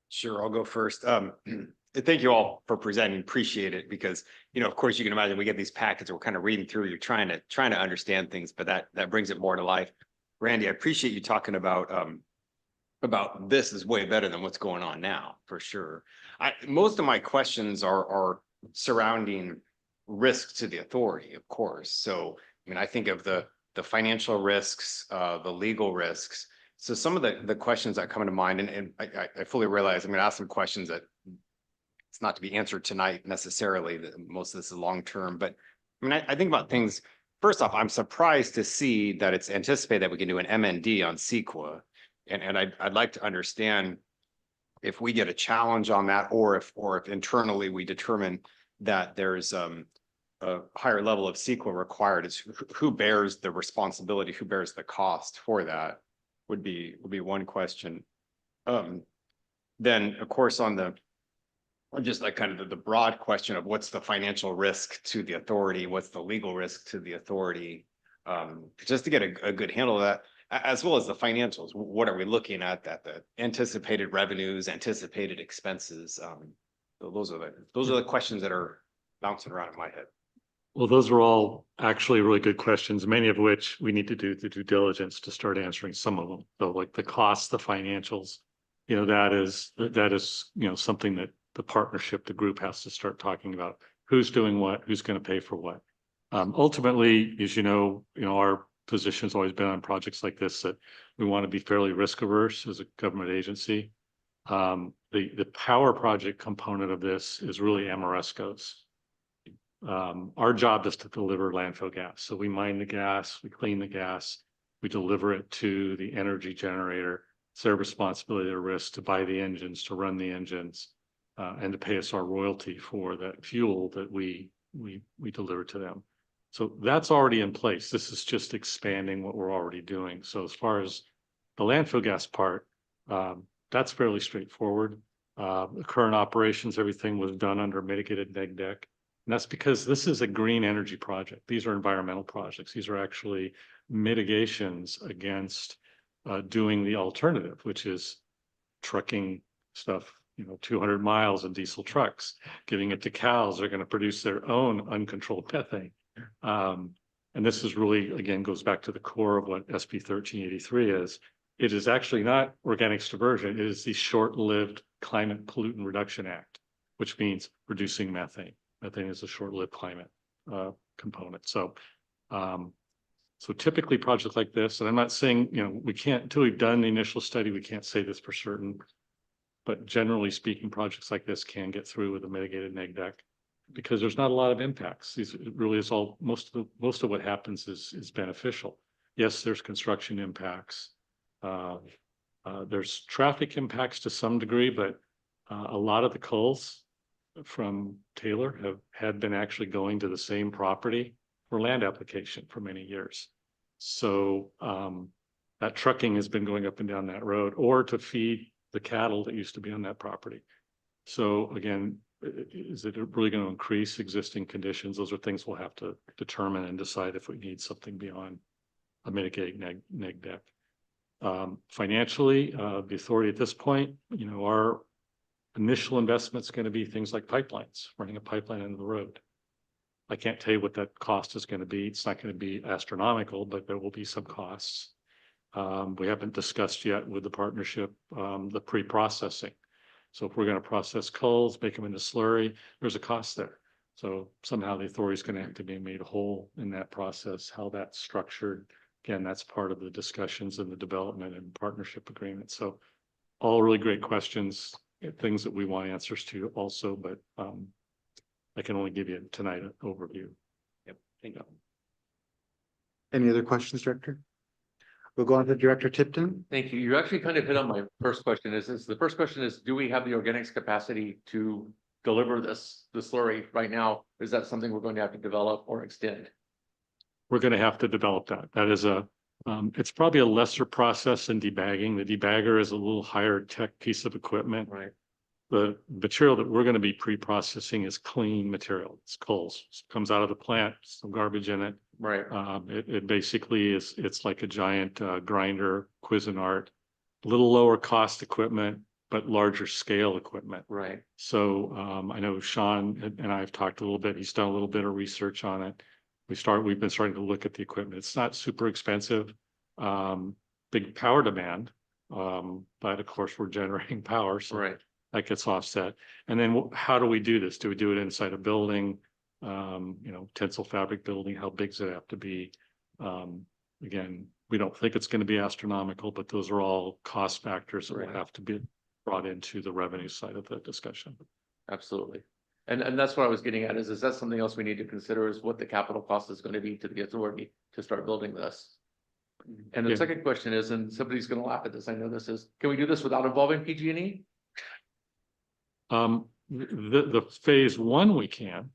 Sure, I'll go first. Thank you all for presenting. Appreciate it because, you know, of course, you can imagine we get these packets, we're kind of reading through, you're trying to understand things, but that brings it more to life. Randy, I appreciate you talking about this is way better than what's going on now, for sure. Most of my questions are surrounding risk to the authority, of course. So, I mean, I think of the financial risks, the legal risks. So some of the questions that come to mind, and I fully realize I'm going to ask some questions that it's not to be answered tonight necessarily, that most of this is long-term, but I mean, I think about things. First off, I'm surprised to see that it's anticipated that we can do an MND on CEQA. And I'd like to understand if we get a challenge on that, or if internally we determine that there's a higher level of CEQA required, is who bears the responsibility, who bears the cost for that would be one question. Then, of course, on the just like kind of the broad question of what's the financial risk to the authority, what's the legal risk to the authority, just to get a good handle of that, as well as the financials. What are we looking at, that the anticipated revenues, anticipated expenses? Those are the questions that are bouncing around in my head. Well, those are all actually really good questions, many of which we need to do the due diligence to start answering some of them. So like the costs, the financials, you know, that is, you know, something that the partnership, the group has to start talking about. Who's doing what, who's going to pay for what. Ultimately, as you know, our position's always been on projects like this that we want to be fairly risk averse as a government agency. The power project component of this is really Amoresco's. Our job is to deliver landfill gas. So we mine the gas, we clean the gas, we deliver it to the energy generator. It's their responsibility or risk to buy the engines, to run the engines, and to pay us our royalty for that fuel that we deliver to them. So that's already in place. This is just expanding what we're already doing. So as far as the landfill gas part, that's fairly straightforward. The current operations, everything was done under mitigated neg deck. And that's because this is a green energy project. These are environmental projects. These are actually mitigations against doing the alternative, which is trucking stuff, 200 miles in diesel trucks, giving it to cows. They're going to produce their own uncontrolled methane. And this is really, again, goes back to the core of what SB 1383 is. It is actually not organics diversion. It is the short-lived Climate Pollutant Reduction Act, which means reducing methane. Methane is a short-lived climate component. So typically projects like this, and I'm not saying, we can't, until we've done the initial study, we can't say this for certain, but generally speaking, projects like this can get through with a mitigated neg deck because there's not a lot of impacts. It really is all, most of what happens is beneficial. Yes, there's construction impacts. There's traffic impacts to some degree, but a lot of the culls from Taylor had been actually going to the same property for land application for many years. So that trucking has been going up and down that road, or to feed the cattle that used to be on that property. So again, is it really going to increase existing conditions? Those are things we'll have to determine and decide if we need something beyond a mitigating neg deck. Financially, the authority at this point, our initial investment is going to be things like pipelines, running a pipeline into the road. I can't tell you what that cost is going to be. It's not going to be astronomical, but there will be some costs. We haven't discussed yet with the partnership the pre-processing. So if we're going to process culls, make them into slurry, there's a cost there. So somehow the authority is going to have to be made whole in that process. How that's structured, again, that's part of the discussions and the development and partnership agreement. So all really great questions, things that we want answers to also, but I can only give you tonight an overview. Yep, thank you. Any other questions, Director? We'll go on to Director Tipton. Thank you. You actually kind of hit on my first question. The first question is, do we have the organics capacity to deliver the slurry right now? Is that something we're going to have to develop or extend? We're going to have to develop that. That is it's probably a lesser process than debagging. The debagger is a little higher tech piece of equipment. Right. The material that we're going to be pre-processing is clean material. It's coals. It comes out of the plant, some garbage in it. Right. It basically it's like a giant grinder, Cuisinart, a little lower cost equipment, but larger scale equipment. Right. So I know Sean and I have talked a little bit. He's done a little bit of research on it. We've been starting to look at the equipment. It's not super expensive, big power demand, but of course we're generating power, so right. That gets offset. And then how do we do this? Do we do it inside a building? Tensile fabric building, how big does it have to be? Again, we don't think it's going to be astronomical, but those are all cost factors that will have to be brought into the revenue side of the discussion. Absolutely. And that's what I was getting at is that something else we need to consider is what the capital cost is going to be to the authority to start building this? And the Yeah. second question is, and somebody's going to laugh at this, I know this is, can we do this without involving PG&E? The phase one we can.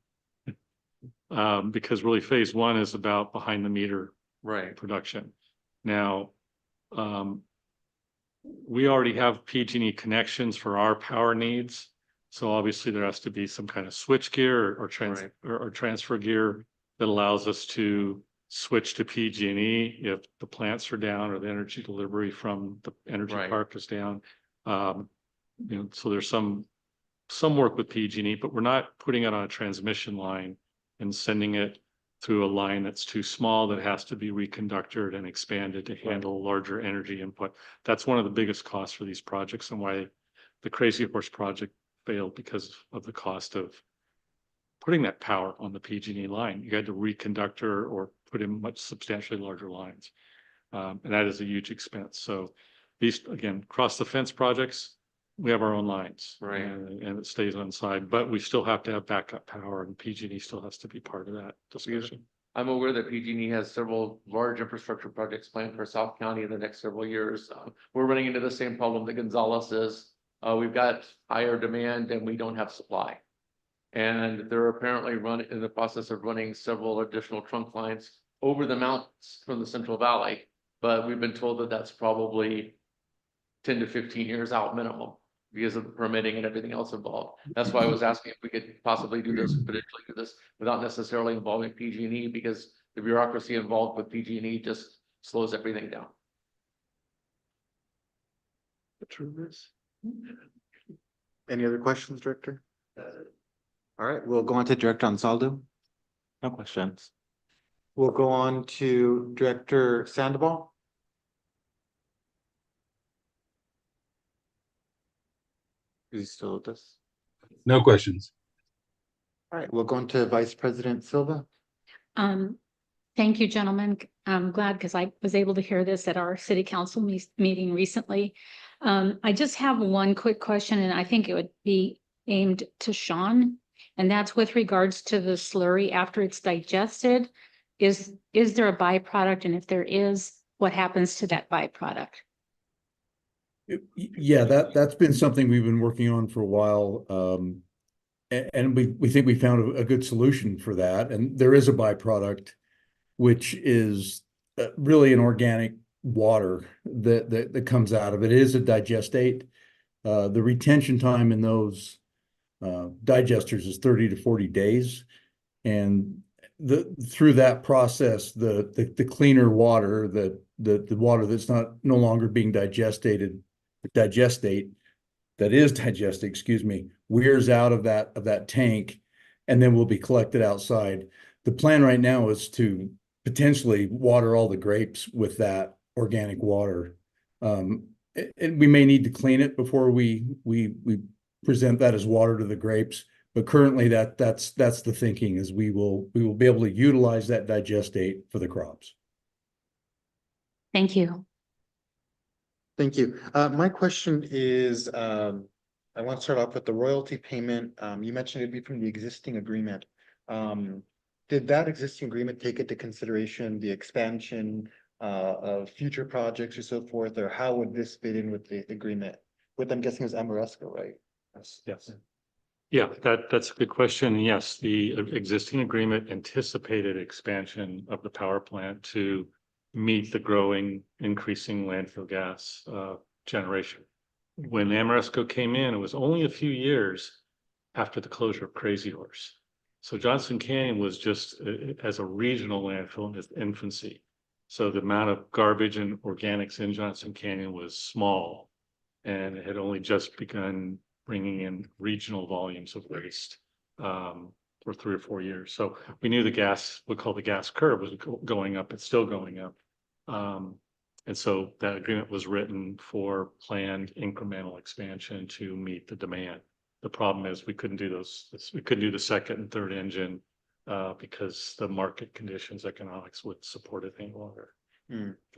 Because really phase one is about behind the meter Right. production. Now, we already have PG&E connections for our power needs. So obviously there has to be some kind of switch gear or transfer gear that allows us to switch to PG&E if the plants are down or the energy delivery from the energy park is down. So there's some work with PG&E, but we're not putting it on a transmission line and sending it through a line that's too small that has to be reconductored and expanded to handle larger energy input. That's one of the biggest costs for these projects and why the Crazy Horse project failed, because of the cost of putting that power on the PG&E line. You had to reconductor or put in much substantially larger lines. And that is a huge expense. So these, again, cross the fence projects, we have our own lines. Right. And it stays on side, but we still have to have backup power, and PG&E still has to be part of that discussion. I'm aware that PG&E has several large infrastructure projects planned for South County in the next several years. We're running into the same problem that Gonzales is. We've got higher demand and we don't have supply. And they're apparently in the process of running several additional trunk lines over the mountains from the Central Valley. But we've been told that that's probably 10 to 15 years out minimum because of the permitting and everything else involved. That's why I was asking if we could possibly do this, potentially do this without necessarily involving PG&E, because the bureaucracy involved with PG&E just slows everything down. The truth is. Any other questions, Director? All right, we'll go on to Director Ansaldo. No questions. We'll go on to Director Sandoval. Is he still with us? No questions. All right, we'll go on to Vice President Silva. Thank you, gentlemen. I'm glad because I was able to hear this at our city council meeting recently. I just have one quick question, and I think it would be aimed to Sean. And that's with regards to the slurry after it's digested. Is there a byproduct? And if there is, what happens to that byproduct? Yeah, that's been something we've been working on for a while. And we think we found a good solution for that. And there is a byproduct, which is really an organic water that comes out of it. It is a digestate. The retention time in those digesters is 30 to 40 days. And through that process, the cleaner water, the water that's no longer being digestate, wears out of that tank, and then will be collected outside. The plan right now is to potentially water all the grapes with that organic water. And we may need to clean it before we present that as water to the grapes. But currently that's the thinking, is we will be able to utilize that digestate for the crops. Thank you. Thank you. My question is, I want to start off with the royalty payment. You mentioned it'd be from the existing agreement. Did that existing agreement take into consideration the expansion of future projects or so forth, or how would this fit in with the agreement? What I'm guessing is Amoresco, right? Yes. Yeah, that's a good question. Yes, the existing agreement anticipated expansion of the power plant to meet the increasing landfill gas generation. When Amoresco came in, it was only a few years after the closure of Crazy Horse. So Johnson Canyon was just as a regional landfill in its infancy. So the amount of garbage and organics in Johnson Canyon was small, and it had only just begun bringing in regional volumes of waste for 3 or 4 years. So we knew we call the gas curve was going up. It's still going up. And so that agreement was written for planned incremental expansion to meet the demand. The problem is we couldn't do the second and third engine because the market conditions, economics would support it any longer.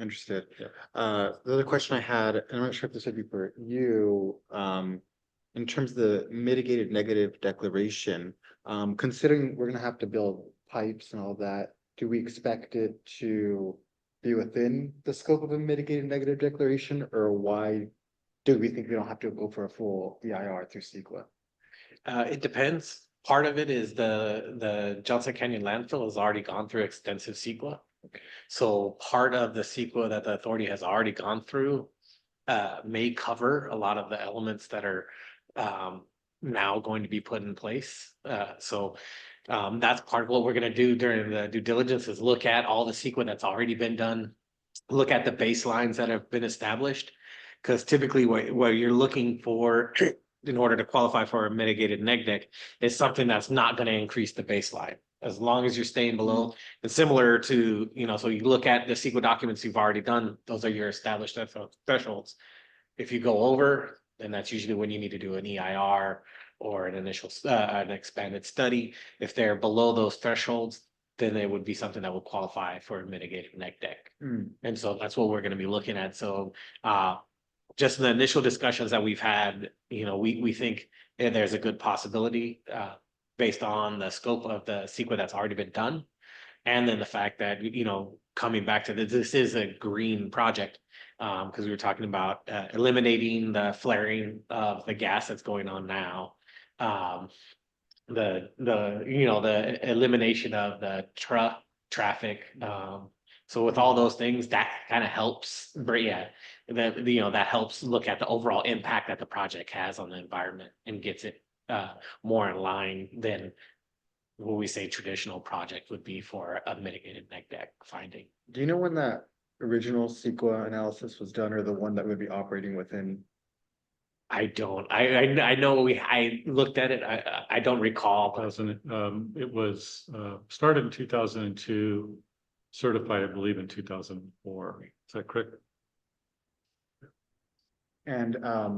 Understood. Yeah. The other question I had, and I'm not sure if this would be for you, in terms of the mitigated negative declaration, considering we're gonna have to build pipes and all that, do we expect it to be within the scope of a mitigated negative declaration, or why do we think we don't have to go for a full EIR through CEQA? It depends. Part of it is the Johnson Canyon landfill has already gone through extensive CEQA. So part of the CEQA that the authority has already gone through may cover a lot of the elements that are now going to be put in place. That's part of what we're gonna do during the due diligence is look at all the CEQA that's already been done. Look at the baselines that have been established. Because typically what you're looking for in order to qualify for a mitigated neg deck is something that's not gonna increase the baseline. As long as you're staying below, and similar to, so you look at the CEQA documents you've already done, those are your established thresholds. If you go over, then that's usually when you need to do an EIR or an initial, an expanded study. If they're below those thresholds, then it would be something that would qualify for a mitigated neg deck. And so that's what we're gonna be looking at. So, just in the initial discussions that we've had, we think there's a good possibility, based on the scope of the CEQA that's already been done. And then the fact that, coming back to this is a green project. Because we were talking about eliminating the flaring of the gas that's going on now. The elimination of the truck traffic. So with all those things, that kind of helps, that helps look at the overall impact that the project has on the environment and gets it more in line than what we say traditional project would be for a mitigated neg deck finding. Do you know when that original CEQA analysis was done, or the one that would be operating within? I don't, I know I looked at it, I don't recall. It was started in 2002, certified, I believe, in 2004. Is that correct? And I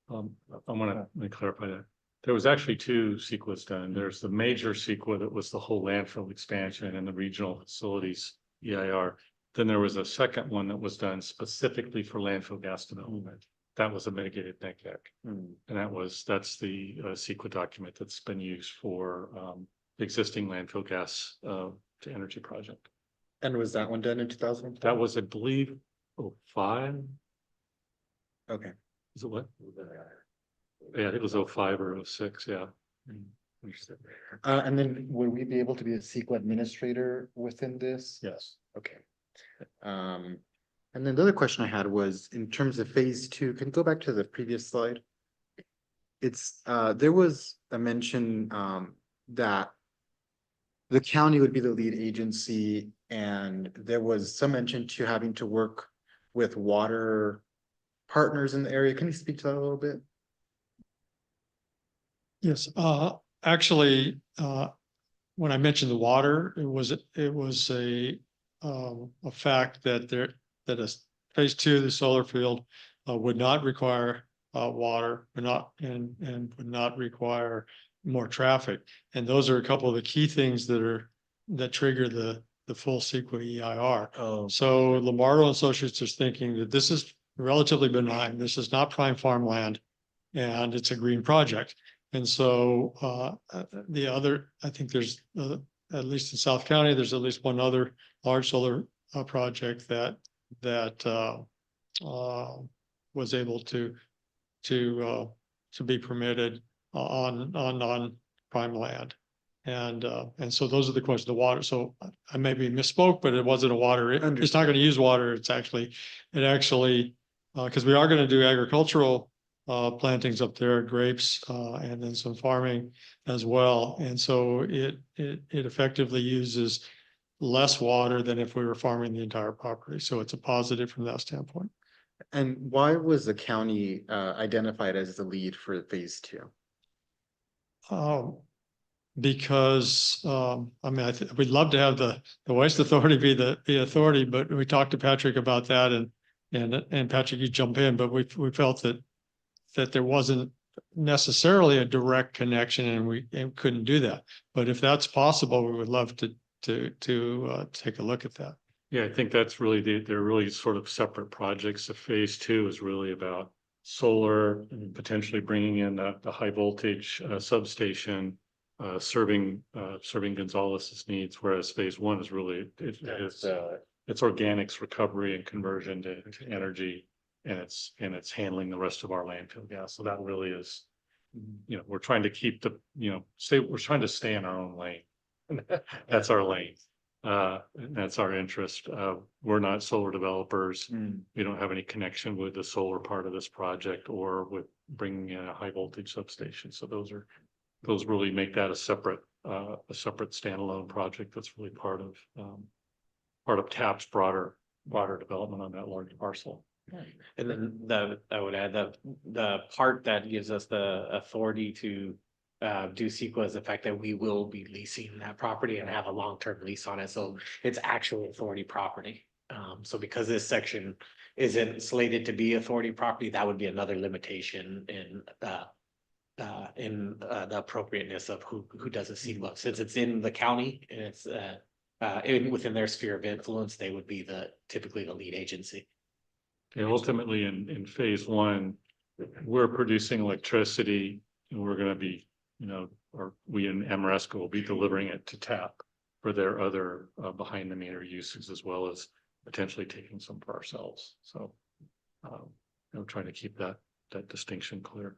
let me clarify that. There was actually two CEQAs done. There's the major CEQA that was the whole landfill expansion and the regional facilities EIR. Then there was a second one that was done specifically for landfill gas development. That was a mitigated neg deck. And that's the CEQA document that's been used for the existing landfill gas to energy project. And was that one done in 2000? That was, I believe, 05. Okay. Is it what? Yeah, I think it was 05 or 06, yeah. And then would we be able to be a CEQA administrator within this? Yes. Okay. And then the other question I had was in terms of phase 2, can you go back to the previous slide? It's there was a mention that the county would be the lead agency, and there was some mention to having to work with water partners in the area. Can you speak to that a little bit? Yes, actually, when I mentioned the water, it was a fact that phase 2, the solar field, would not require water, and would not require more traffic. And those are a couple of the key things that trigger the full CEQA EIR. So Lombardo and Associates is thinking that this is relatively benign. This is not prime farmland, and it's a green project. And so I think there's at least in South County, there's at least one other large solar project that was able to be permitted on non-prime land. And so those are the questions, the water. So I maybe misspoke, but it wasn't a water. It's not going to use water. It actually, because we are going to do agricultural plantings up there, grapes, and then some farming as well. And so it effectively uses less water than if we were farming the entire property. So it's a positive from that standpoint. And why was the county identified as the lead for phase 2? Because I mean, we'd love to have the Waste Authority be the authority, but we talked to Patrick about that, and Patrick, you jump in, but we felt that there wasn't necessarily a direct connection, and we couldn't do that. But if that's possible, we would love to take a look at that. Yeah, I think that's really they're really sort of separate projects. The phase 2 is really about solar, and potentially bringing in the high voltage substation, serving Gonzalez's needs, whereas phase one is really, it's organics recovery and conversion to energy, and it's handling the rest of our landfill gas. So that really is, we're trying to keep we're trying to stay in our own lane. That's our lane. That's our interest. We're not solar developers. We don't have any connection with the solar part of this project or with bringing in a high voltage substation. So those really make that a separate standalone project. That's really part of TAP's broader development on that large parcel. And then I would add that the part that gives us the authority to do CEQA is the fact that we will be leasing that property and have a long-term lease on it. So it's actual authority property. So because this section isn't slated to be authority property, that would be another limitation in the appropriateness of who does a CEQA. Since it's in the county and it's within their sphere of influence, they would be typically the lead agency. And ultimately in phase one, we're producing electricity and we're going to be, or we in Amoresco will be delivering it to TAP for their other behind the meter uses, as well as potentially taking some for ourselves. So I'm trying to keep that distinction clear.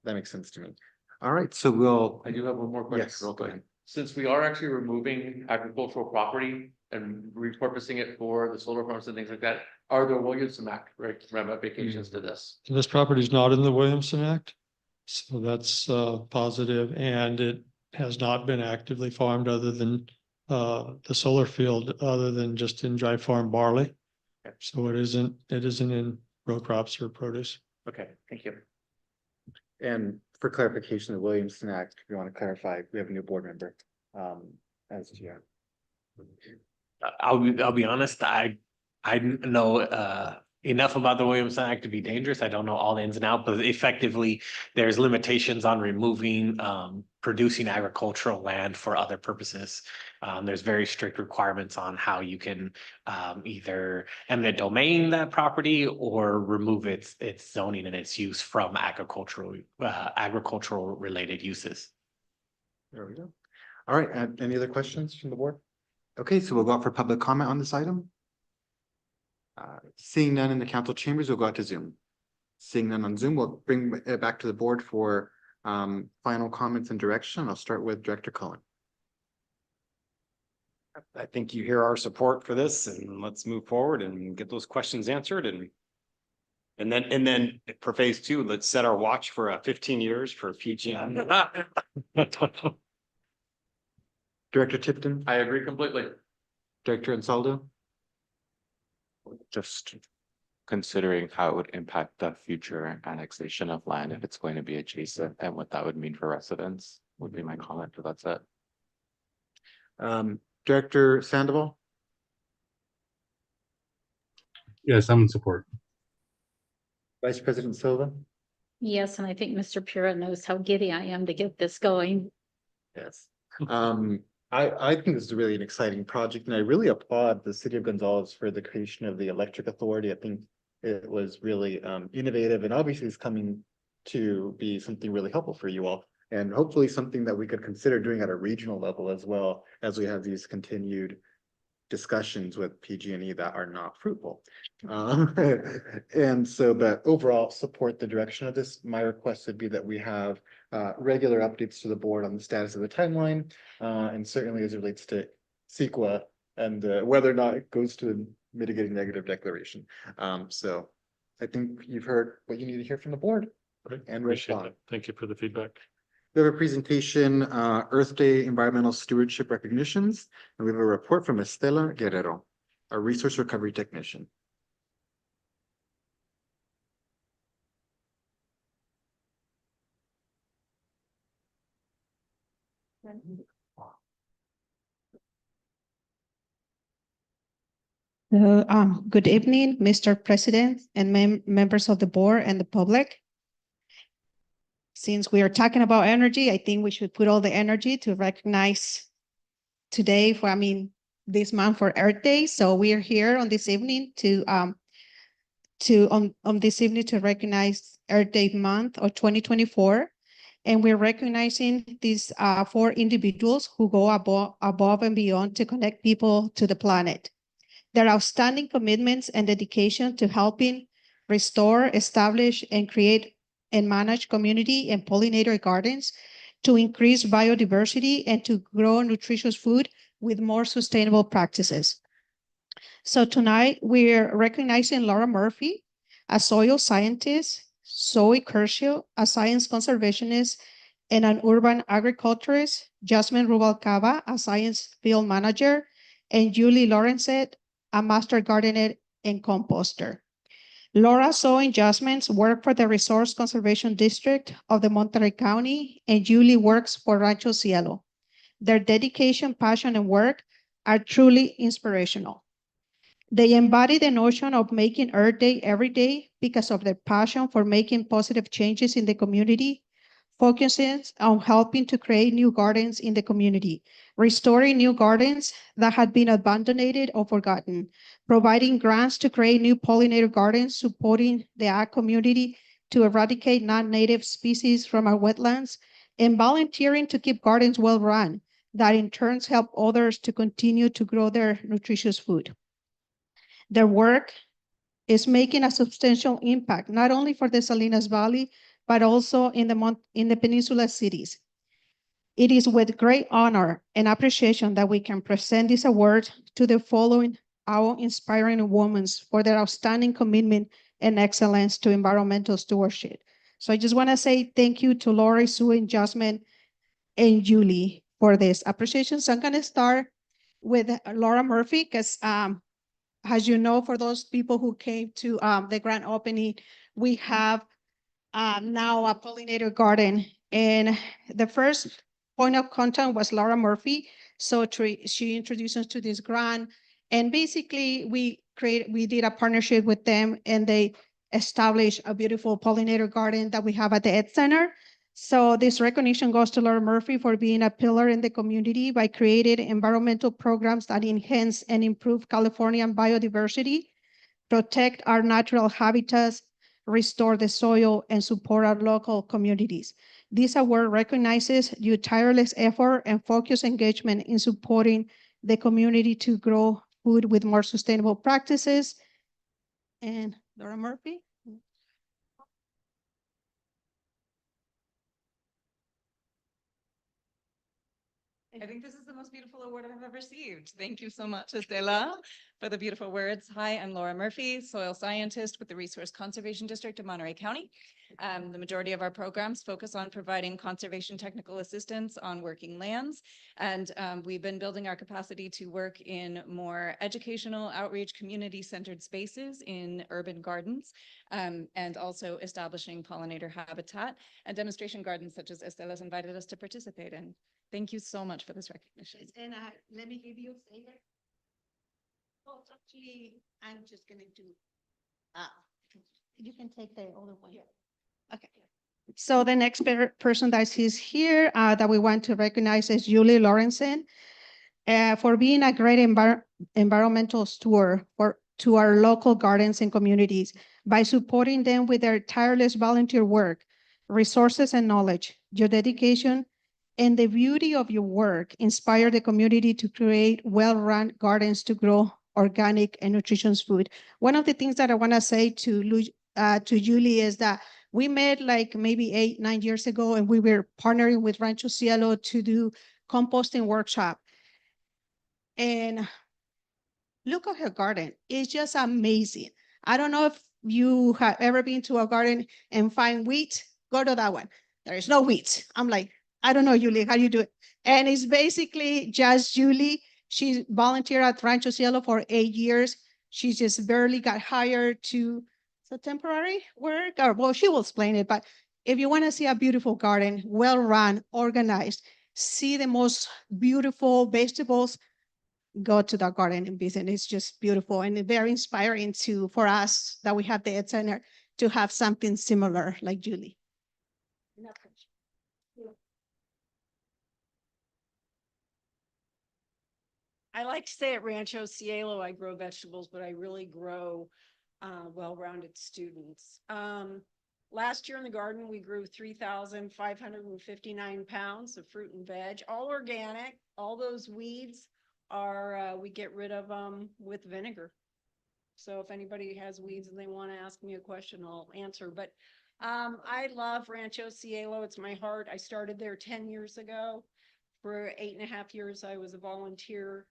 That makes sense to me. All right, so I do have one more question. Yes, Real go quick. ahead. Since we are actually removing agricultural property and repurposing it for the solar farms and things like that, are there Williamson Act ramifications to this? This property is not in the Williamson Act. So that's positive, and it has not been actively farmed other than the solar field, other than just in dry farm barley. So it isn't in row crops or produce. okay, thank you. And for clarification, the Williamson Act, if you want to clarify, we have a new board member, as GM. I'll be honest, I know enough about the Williamson Act to be dangerous. I don't know all the ins and outs, but effectively there's limitations on removing producing agricultural land for other purposes. There's very strict requirements on how you can either eminent domain that property or remove its zoning and its use from agricultural related uses. There we go. All right, any other questions from the board? Okay, so we'll go out for public comment on this item. Seeing none in the council chambers, we'll go out to Zoom. Seeing none on Zoom, we'll bring it back to the board for final comments and direction. I'll start with Director Cullen. I think you hear our support for this, and let's move forward and get those questions answered. And then for phase two, let's set our watch for 15 years for PG. Director Tipton, I agree completely. Director Ansaldo. Just considering how it would impact the future annexation of land if it's going to be adjacent and what that would mean for residents would be my comment, but that's it. Director Sandoval, Yes, I'm in support. Vice President Silva. Yes, and I think Mr. Pura knows how giddy I am to get this going. Yes. I think this is really an exciting project, and I really applaud the city of Gonzalez for the creation of the electric authority. I think it was really innovative, and obviously it's coming to be something really helpful for you all. And hopefully something that we could consider doing at a regional level as well, as we have these continued discussions with PG&E that are not fruitful. And so, but overall, support the direction of this. My request would be that we have regular updates to the board on the status of the timeline, and certainly as it relates to CEQA and whether or not it goes to the mitigating negative declaration. So I think you've heard what you need to hear from the board. Great. And Appreciate respond. that. Thank you for the feedback. We have a presentation, Earth Day Environmental Stewardship Recognitions, and we have a report from Estela Guerrero, a resource recovery technician. Good evening, Mr. President and members of the board and the public. Since we are talking about energy, I think we should put all the energy to recognize today this month for Earth Day. So we are here on this evening to recognize Earth Day month of 2024. And we're recognizing these 4 individuals who go above and beyond to connect people to the planet. Their outstanding commitments and dedication to helping restore, establish, and create and manage community and pollinator gardens to increase biodiversity and to grow nutritious food with more sustainable practices. So tonight we're recognizing Laura Murphy, a soil scientist, Zoe Kershaw, a science conservationist and an urban agriculturist, Jasmine Rubalcaba, a science field manager, and Julie Lawrence, a master gardener and composter. Laura, Zoe, and Jasmine's work for the Resource Conservation District of the Monterey County, and Julie works for Rancho Cielo. Their dedication, passion, and work are truly inspirational. They embody the notion of making Earth Day every day because of their passion for making positive changes in the community, focusing on helping to create new gardens in the community, restoring new gardens that had been abandoned or forgotten, providing grants to create new pollinator gardens, supporting the ag community to eradicate non-native species from our wetlands, and volunteering to keep gardens well run that in turn help others to continue to grow their nutritious food. Their work is making a substantial impact, not only for the Salinas Valley, but also in the Peninsula cities. It is with great honor and appreciation that we can present this award to the following awe-inspiring women for their outstanding commitment and excellence to environmental stewardship. So I just want to say thank you to Lori, Sue, and Jasmine, and Julie for this appreciation. So I'm going to start with Laura Murphy, because as you know, for those people who came to the grand opening, we have now a pollinator garden. And the first point of contact was Laura Murphy. So she introduced us to this grant. And basically we did a partnership with them, and they established a beautiful pollinator garden that we have at the Ed Center. So this recognition goes to Laura Murphy for being a pillar in the community by creating environmental programs that enhance and improve Californian biodiversity, protect our natural habitats, restore the soil, and support our local communities. This award recognizes your tireless effort and focused engagement in supporting the community to grow food with more sustainable practices. And Laura Murphy. I think this is the most beautiful award I've ever received. Thank you so much, Estela, for the beautiful words. Hi, I'm Laura Murphy, soil scientist with the Resource Conservation District of Monterey County. The majority of our programs focus on providing conservation technical assistance on working lands. And we've been building our capacity to work in more educational outreach, community-centered spaces in urban gardens, and also establishing pollinator habitat and demonstration gardens such as Estela's invited us to participate in. Thank you so much for this recognition. And let me give you a favor. Oh, actually, I'm just gonna do, you can take the other one. Okay. So the next person that is here that we want to recognize is Julie Lawrenson for being a great environmental steward to our local gardens and communities by supporting them with their tireless volunteer work, resources, and knowledge. Your dedication and the beauty of your work inspire the community to create well-run gardens to grow organic and nutritious food. One of the things that I want to say to Julie is that we met like maybe 8-9 years ago, and we were partnering with Rancho Cielo to do composting workshop. And look at her garden. It's just amazing. I don't know if you have ever been to a garden and find wheat, go to that one. There is no wheat. I'm like, I don't know, Julie, how you do it? And it's basically just Julie. She volunteered at Rancho Cielo for 8 years. She just barely got hired to, so temporary work, or well, she will explain it. But if you want to see a beautiful garden, well-run, organized, see the most beautiful vegetables, go to the garden and visit. It's just beautiful and very inspiring for us that we have the Ed Center to have something similar like Julie. I like to say at Rancho Cielo, I grow vegetables, but I really grow well-rounded students. Last year in the garden, we grew 3,559 pounds of fruit and veg, all organic. All those weeds are, we get rid of them with vinegar. So if anybody has weeds and they want to ask me a question, I'll answer. But I love Rancho Cielo. It's my heart. I started there 10 years ago. For 8.5 years, I was a volunteer.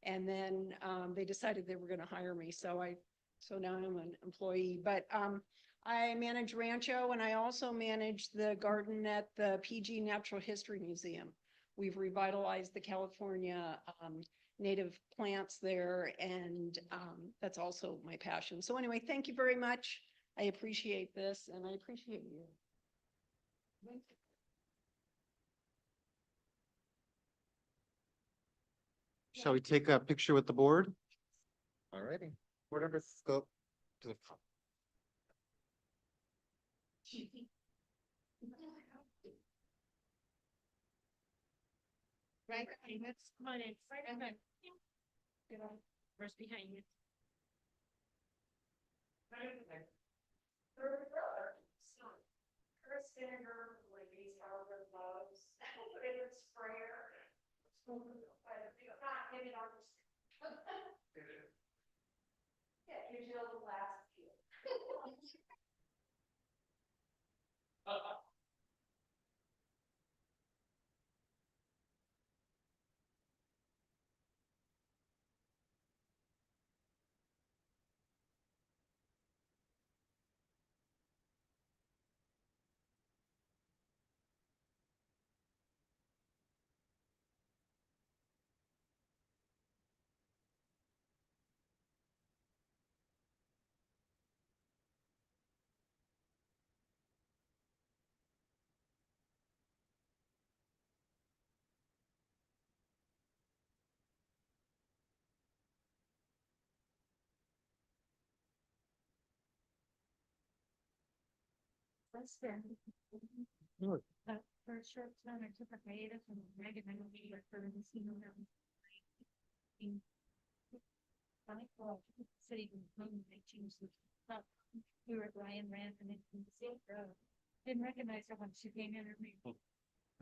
And then they decided they were going to hire me. So now I'm an employee. But I manage Rancho, and I also manage the garden at the PG Natural History Museum. We've revitalized the California native plants there, and that's also my passion. So anyway, thank you very much. I appreciate this, and I appreciate you. Shall we take a picture with the board? All righty. Board members, go to the front. Right, come on in, right on. Get on, first behind you. First vinegar, like these Harvard loves, put it in sprayer. Not maybe not. Yeah, gives you a little last feel. That's fair. For a short time, I took a hiatus from Megan and we were for the scene. City, they changed the, we were at Ryan Rand and then didn't recognize her when she came in.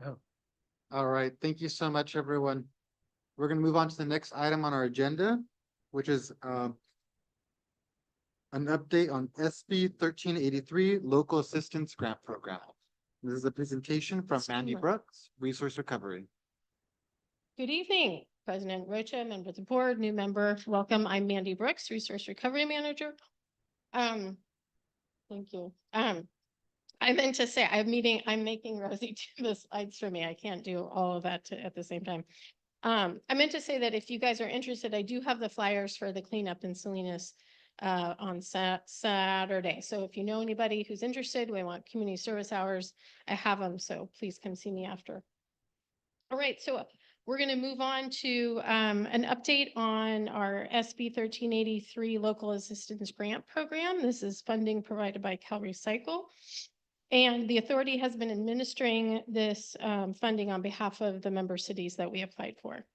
Oh. All right, thank you so much, everyone. We're gonna move on to the next item on our agenda, which is an update on SB 1383 Local Assistance Grant Program. This is a presentation from Mandy Brooks, Resource Recovery. Good evening, President Rocha, members of the board, new member, welcome. I'm Mandy Brooks, Resource Recovery Manager. Thank you. I meant to say I'm making Rosie do the slides for me. I can't do all of that at the same time. I meant to say that if you guys are interested, I do have the flyers for the cleanup in Salinas on Saturday. So if you know anybody who's interested, we want community service hours, I have them. So please come see me after. All right, so we're going to move on to an update on our SB 1383 Local Assistance Grant Program. This is funding provided by CalRecycle. And the authority has been administering this funding on behalf of the member cities that we applied for.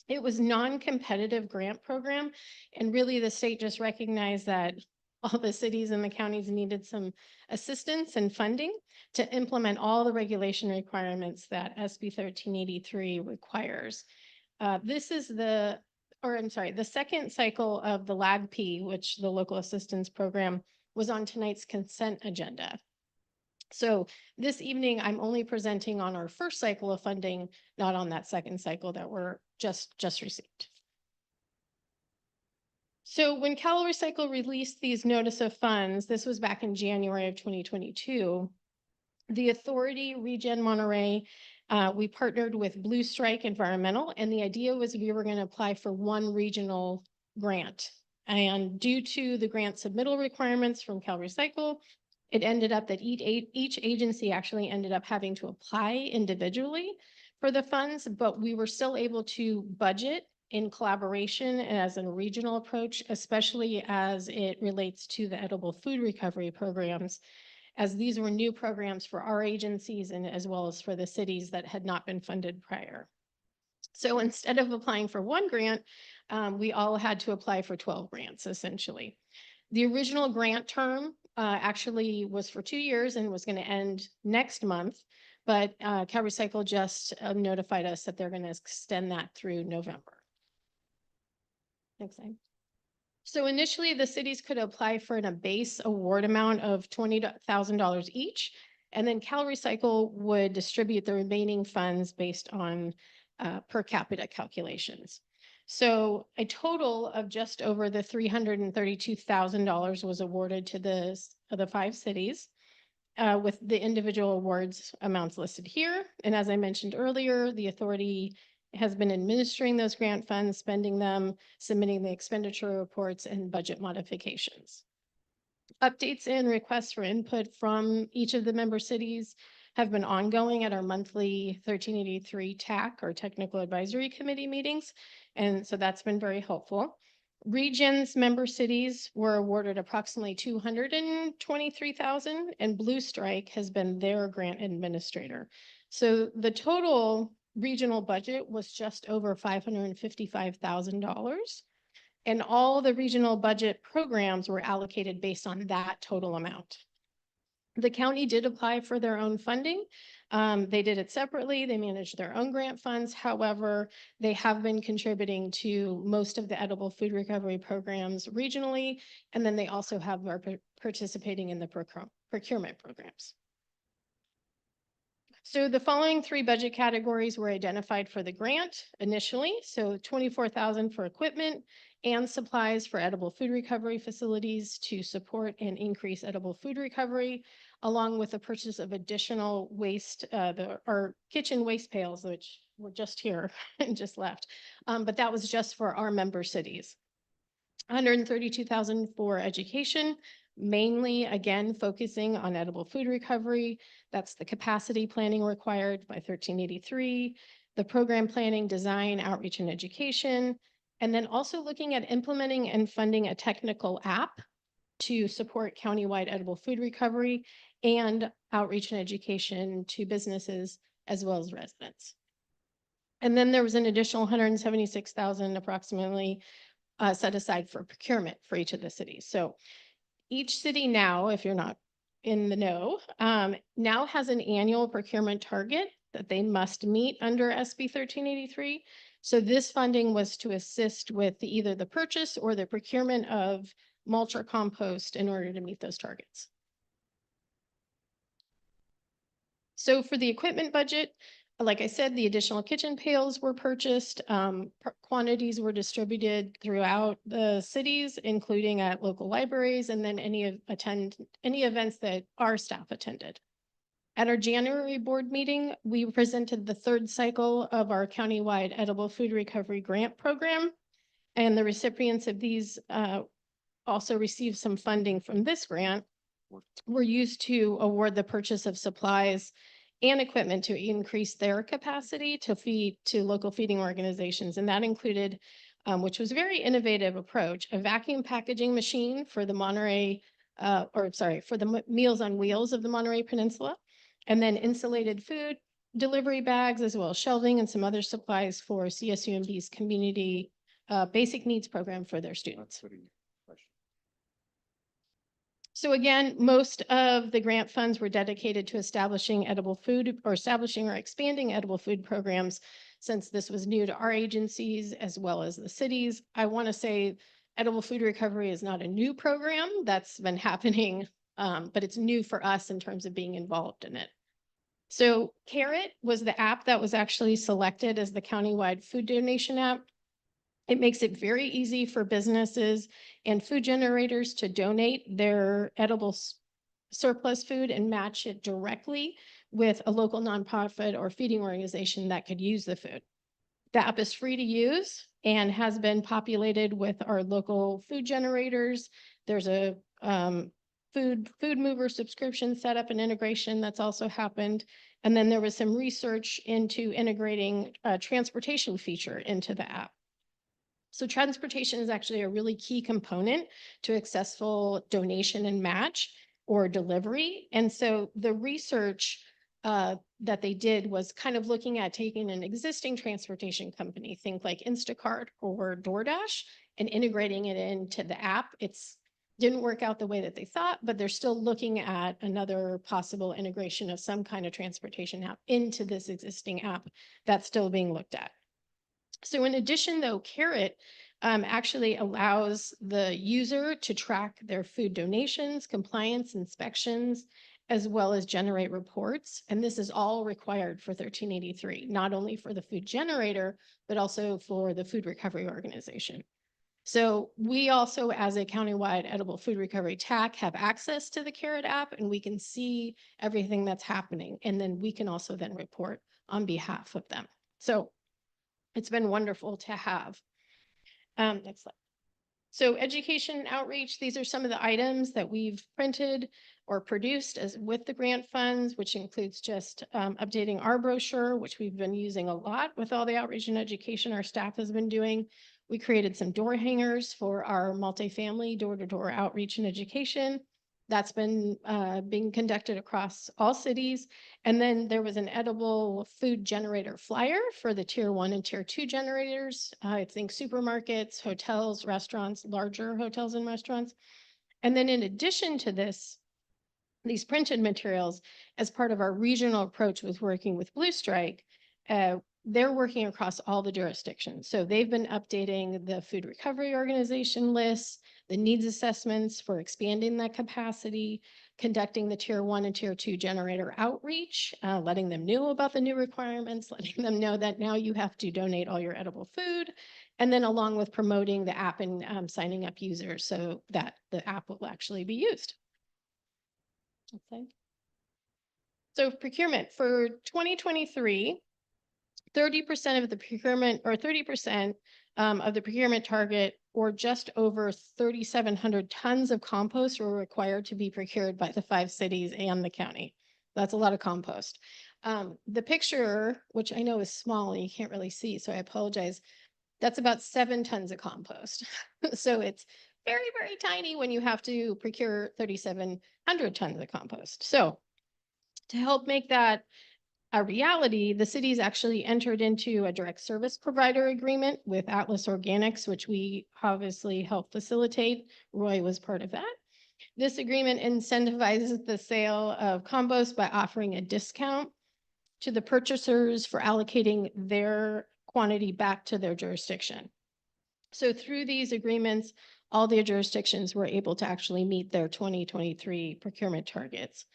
It was non-competitive grant program, and really the state just recognized that all the cities and the counties needed some assistance and funding to implement all the regulation requirements that SB 1383 requires. This is the second cycle of the LAGP, which the Local Assistance Program was on tonight's consent agenda. So this evening, I'm only presenting on our first cycle of funding, not on that second cycle that we're just received. So when CalRecycle released these notice of funds, this was back in January of 2022, the authority, Regen Monterey, we partnered with Blue Strike Environmental, and the idea was we were going to apply for one regional grant. And due to the grant submittal requirements from CalRecycle, it ended up that each agency actually ended up having to apply individually for the funds, but we were still able to budget in collaboration and as a regional approach, especially as it relates to the edible food recovery programs, as these were new programs for our agencies and as well as for the cities that had not been funded prior. So instead of applying for one grant, we all had to apply for 12 grants, essentially. The original grant term actually was for 2 years and was going to end next month. But Cal Recycle just notified us that they're going to extend that through November. Next slide. So initially, the cities could apply for a base award amount of $20,000 each, and then Cal Recycle would distribute the remaining funds based on per capita calculations. So a total of just over the $332,000 was awarded to the 5 cities, with the individual awards amounts listed here. And as I mentioned earlier, the authority has been administering those grant funds, spending them, submitting the expenditure reports and budget modifications. Updates and requests for input from each of the member cities have been ongoing at our monthly 1383 TAC or Technical Advisory Committee meetings. And so that's been very helpful. Regions member cities were awarded approximately $223,000, and Blue Strike has been their grant administrator. So the total regional budget was just over $555,000. And all the regional budget programs were allocated based on that total amount. The county did apply for their own funding. They did it separately. They managed their own grant funds. However, they have been contributing to most of the edible food recovery programs regionally. And then they also are participating in the procurement programs. So the following 3 budget categories were identified for the grant initially. So $24,000 for equipment and supplies for edible food recovery facilities to support and increase edible food recovery, along with the purchase of additional waste, our kitchen waste pails, which were just here and just left. But that was just for our member cities. $132,000 for education, mainly again focusing on edible food recovery. That's the capacity planning required by 1383, the program planning, design, outreach, and education, and then also looking at implementing and funding a technical app to support countywide edible food recovery and outreach and education to businesses as well as residents. And then there was an additional $176,000 approximately set aside for procurement for each of the cities. So each city now, if you're not in the know, now has an annual procurement target that they must meet under SB 1383. So this funding was to assist with either the purchase or the procurement of mulch or compost in order to meet those targets. So for the equipment budget, like I said, the additional kitchen pails were purchased. Quantities were distributed throughout the cities, including at local libraries, and then any events that our staff attended. At our January board meeting, we presented the 3rd cycle of our countywide edible food recovery grant program, and the recipients of these also received some funding from this grant. Were used to award the purchase of supplies and equipment to increase their capacity to feed to local feeding organizations. And that included, which was a very innovative approach, a vacuum packaging machine for the for the Meals on Wheels of the Monterey Peninsula, and then insulated food delivery bags, as well as shelving and some other supplies for CSUMB's community basic needs program for their students. So again, most of the grant funds were dedicated to establishing edible food or expanding edible food programs, since this was new to our agencies as well as the cities. I want to say edible food recovery is not a new program that's been happening, but it's new for us in terms of being involved in it. So Carrot was the app that was actually selected as the countywide food donation app. It makes it very easy for businesses and food generators to donate their edible surplus food and match it directly with a local nonprofit or feeding organization that could use the food. The app is free to use and has been populated with our local food generators. There's a food mover subscription setup and integration that's also happened. And then there was some research into integrating a transportation feature into the app. So transportation is actually a really key component to successful donation and match or delivery. And so the research that they did was kind of looking at taking an existing transportation company, think like Instacart or DoorDash, and integrating it into the app. It's Didn't work out the way that they thought, but they're still looking at another possible integration of some kind of transportation app into this existing app that's still being looked at. So in addition, though, Carrot actually allows the user to track their food donations, compliance, inspections, as well as generate reports. And this is all required for 1383, not only for the food generator, but also for the food recovery organization. So we also, as a countywide edible food recovery TAC, have access to the Carrot app, and we can see everything that's happening. And then we can also then report on behalf of them. So it's been wonderful to have. Next slide. So education and outreach, these are some of the items that we've printed or produced as with the grant funds, which includes just updating our brochure, which we've been using a lot with all the outreach and education our staff has been doing. We created some door hangers for our multifamily door-to-door outreach and education. That's been being conducted across all cities. And then there was an edible food generator flyer for the tier 1 and tier 2 generators. I think supermarkets, hotels, restaurants, larger hotels and restaurants. And then in addition to this, these printed materials, as part of our regional approach with working with Blue Strike, they're working across all the jurisdictions. So they've been updating the food recovery organization lists, the needs assessments for expanding that capacity, conducting the tier 1 and tier 2 generator outreach, letting them know about the new requirements, letting them know that now you have to donate all your edible food, and then along with promoting the app and signing up users so that the app will actually be used. Okay. So procurement for 2023, 30% of the procurement, or 30% of the procurement target, or just over 3,700 tons of compost were required to be procured by the 5 cities and the county. That's a lot of compost. The picture, which I know is small and you can't really see, so I apologize, that's about 7 tons of compost. So it's very, very tiny when you have to procure 3,700 tons of compost. So to help make that a reality, the cities actually entered into a direct service provider agreement with Atlas Organics, which we obviously helped facilitate. Roy was part of that. This agreement incentivizes the sale of compost by offering a discount to the purchasers for allocating their quantity back to their jurisdiction. So through these agreements, all the jurisdictions were able to actually meet their 2023 procurement targets.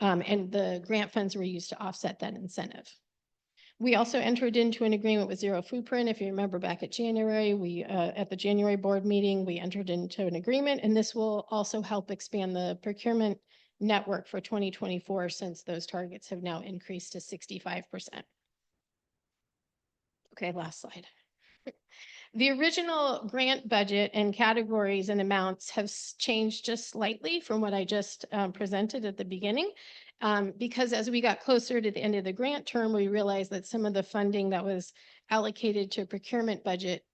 And the grant funds were used to offset that incentive. We also entered into an agreement with Zero Foodprint. If you remember back at January, we at the January board meeting, we entered into an agreement, and this will also help expand the procurement network for 2024 since those targets have now increased to 65%. Okay, last slide. The original grant budget and categories and amounts have changed just slightly from what I just presented at the beginning. Because as we got closer to the end of the grant term, we realized that some of the funding that was allocated to procurement budget,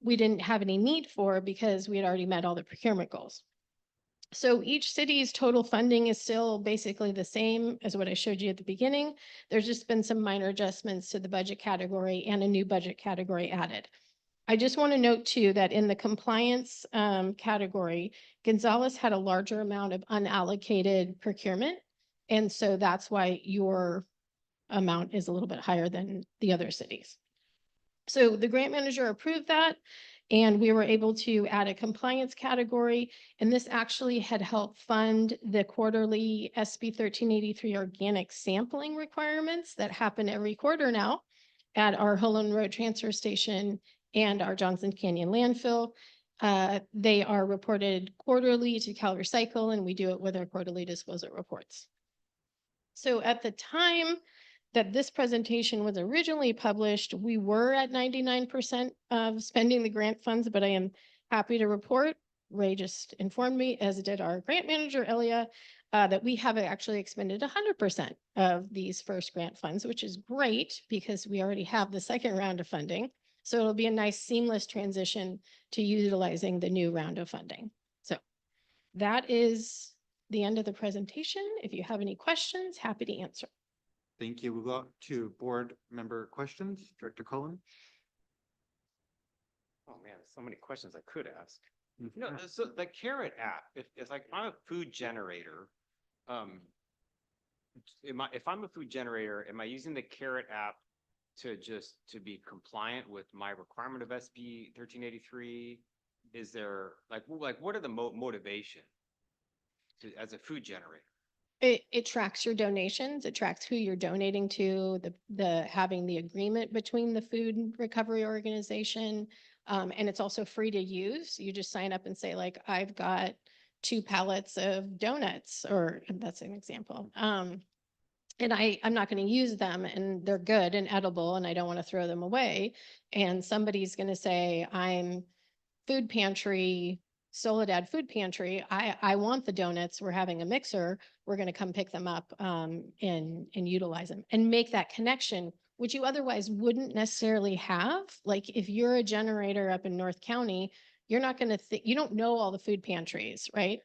we didn't have any need for because we had already met all the procurement goals. So each city's total funding is still basically the same as what I showed you at the beginning. There's just been some minor adjustments to the budget category and a new budget category added. I just want to note too that in the compliance category, Gonzales had a larger amount of unallocated procurement. And so that's why your amount is a little bit higher than the other cities. So the grant manager approved that, and we were able to add a compliance category. And this actually had helped fund the quarterly SB 1383 organic sampling requirements that happen every quarter now at our Holland Road Transfer Station and our Johnson Canyon landfill. They are reported quarterly to Cal Recycle, and we do it with our quarterly disposal reports. So at the time that this presentation was originally published, we were at 99% of spending the grant funds, but I am happy to report, Ray just informed me, as did our grant manager, Elia, that we have actually expended 100% of these first grant funds, which is great because we already have the second round of funding. So it'll be a nice seamless transition to utilizing the new round of funding. So that is the end of the presentation. If you have any questions, happy to answer. Thank you. We'll go to board member questions. Director Cullen. Oh man, so many questions I could ask. No, so the Carrot app, if it's like, I'm a food generator. If I'm a food generator, am I using the Carrot app to be compliant with my requirement of SB 1383? Is there what are the motivation as a food generator? It tracks your donations, it tracks who you're donating to, having the agreement between the food recovery organization. And it's also free to use. You just sign up and say like, I've got 2 pallets of donuts, or that's an example. And I'm not going to use them and they're good and edible and I don't want to throw them away. And somebody's going to say, I'm food pantry, Soledad Food Pantry. I want the donuts. We're having a mixer. We're going to come pick them up and utilize them and make that connection, which you otherwise wouldn't necessarily have. Like if you're a generator up in North County, you're not going to you don't know all the food pantries, right?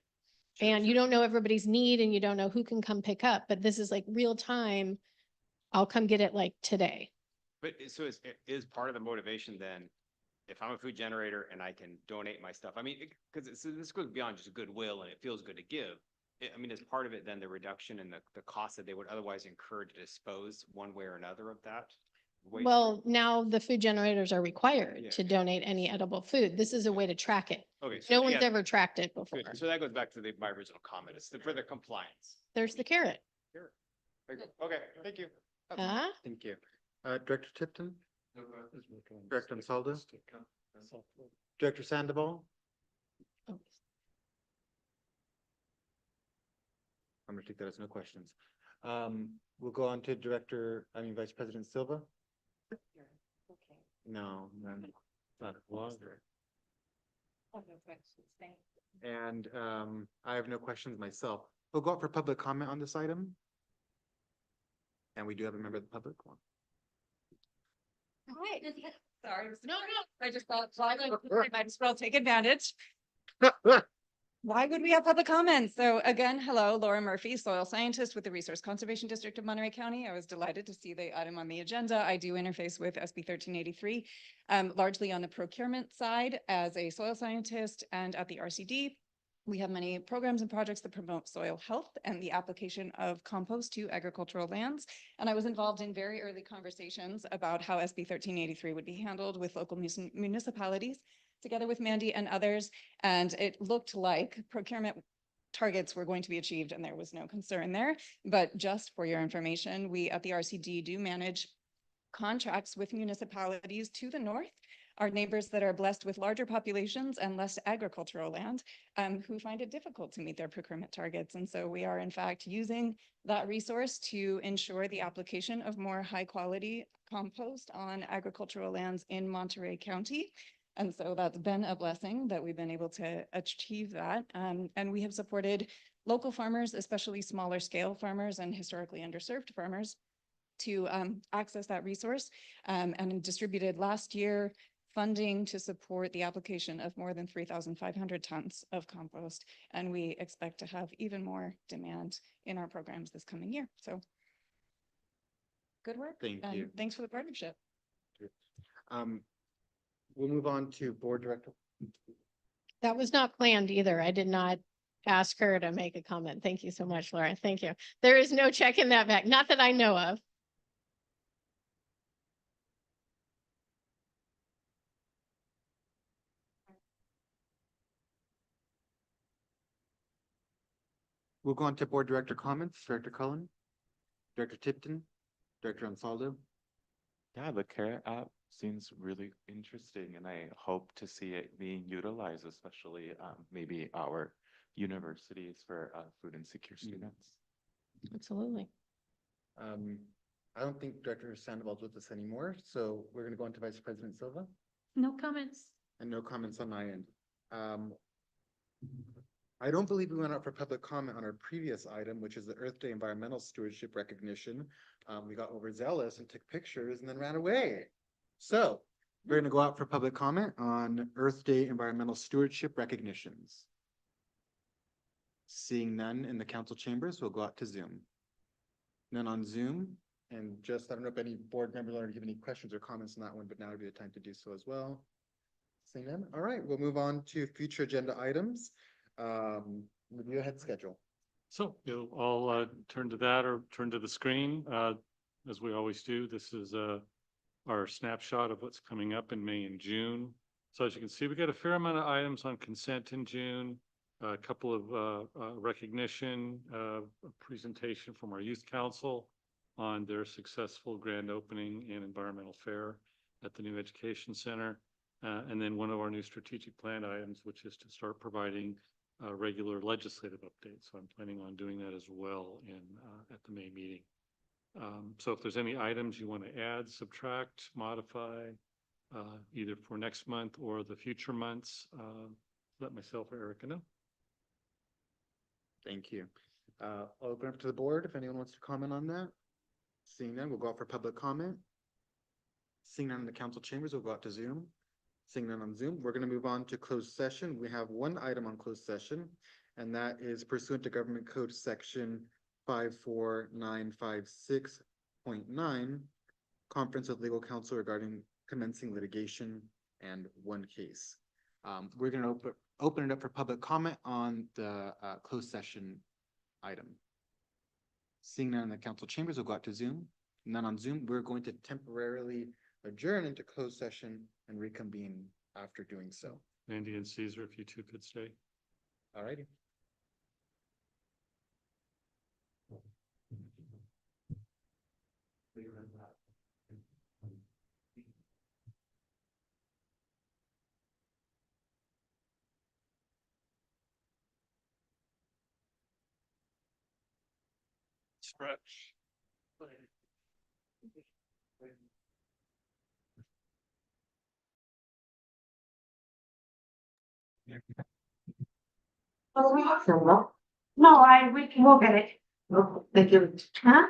And you don't know everybody's need and you don't know who can come pick up, but this is like real time. I'll come get it like today. But so is part of the motivation then, if I'm a food generator and I can donate my stuff, I mean, because this goes beyond just goodwill and it feels good to give. I mean, is part of it then the reduction in the cost that they would otherwise incur to dispose one way or another of that waste? Well, now the food generators are required Yeah. to donate any edible food. This is a way to track it. Okay. No one's yeah, ever tracked it before. good. So that goes back to my original comment. It's for the compliance. There's the carrot. Sure. Okay, thank you. Thank you. Director Tipton? Director Ansaldo? Director Sandoval? Oh. I'm gonna take that as no questions. We'll go on to Vice President Silva. No, not longer. And I have no questions myself. We'll go out for public comment on this item. And we do have a member of the public one. Hi. Sorry. No. I just thought, might as well take advantage. Why would we have public comments? So again, hello, Laura Murphy, soil scientist with the Resource Conservation District of Monterey County. I was delighted to see the item on the agenda. I do interface with SB 1383, largely on the procurement side as a soil scientist, and at the RCD. We have many programs and projects that promote soil health and the application of compost to agricultural lands. And I was involved in very early conversations about how SB 1383 would be handled with local municipalities, together with Mandy and others. And it looked like procurement targets were going to be achieved and there was no concern there. But just for your information, we at the RCD do manage contracts with municipalities to the north, our neighbors that are blessed with larger populations and less agricultural land, who find it difficult to meet their procurement targets. And so we are in fact using that resource to ensure the application of more high quality compost on agricultural lands in Monterey County. And so that's been a blessing that we've been able to achieve that. And we have supported local farmers, especially smaller scale farmers and historically underserved farmers, to access that resource, and distributed last year funding to support the application of more than 3,500 tons of compost. And we expect to have even more demand in our programs this coming year. So good work. Thank you. Thanks for the partnership. We'll move on to board director. That was not planned either. I did not ask her to make a comment. Thank you so much, Laura. Thank you. There is no check in that back, not that I know of. We'll go on to board director comments. Director Cullen, Director Tipton, Director Ansaldo. Yeah, the Carrot app seems really interesting and I hope to see it being utilized, especially maybe our universities for food insecure students. Absolutely. I don't think Director Sandoval's with us anymore, so we're gonna go on to Vice President Silva. No comments. And no comments on my end. I don't believe we went out for public comment on our previous item, which is the Earth Day Environmental Stewardship Recognition. We got overzealous and took pictures and then ran away. So we're gonna go out for public comment on Earth Day Environmental Stewardship Recognitions. Seeing none in the council chambers, we'll go out to Zoom. None on Zoom, and just, I don't know if any board members want to give any questions or comments on that one, but now would be the time to do so as well. Seeing none, all right, we'll move on to future agenda items. Review ahead schedule. So you'll all turn to that or turn to the screen. As we always do, this is our snapshot of what's coming up in May and June. So as you can see, we got a fair amount of items on consent in June, a couple of recognition, a presentation from our youth council on their successful grand opening and environmental fair at the new education center. And then one of our new strategic plan items, which is to start providing regular legislative updates. So I'm planning on doing that as well at the May meeting. So if there's any items you want to add, subtract, modify, either for next month or the future months, let myself or Erica know. Thank you. I'll open up to the board if anyone wants to comment on that. Seeing none, we'll go out for public comment. Seeing none in the council chambers, we'll go out to Zoom. Seeing none on Zoom, we're going to move on to closed session. We have one item on closed session, and that is pursuant to Government Code Section 54956.9, conference with legal counsel regarding commencing litigation and one case. We're going to open it up for public comment on the closed session item. Seeing none in the council chambers, we'll go out to Zoom. None on Zoom. We're going to temporarily adjourn into closed session and reconvene after doing so. Andy and Caesar, if you two could stay. All righty. Stretch. No, we'll get it. Thank you. Huh?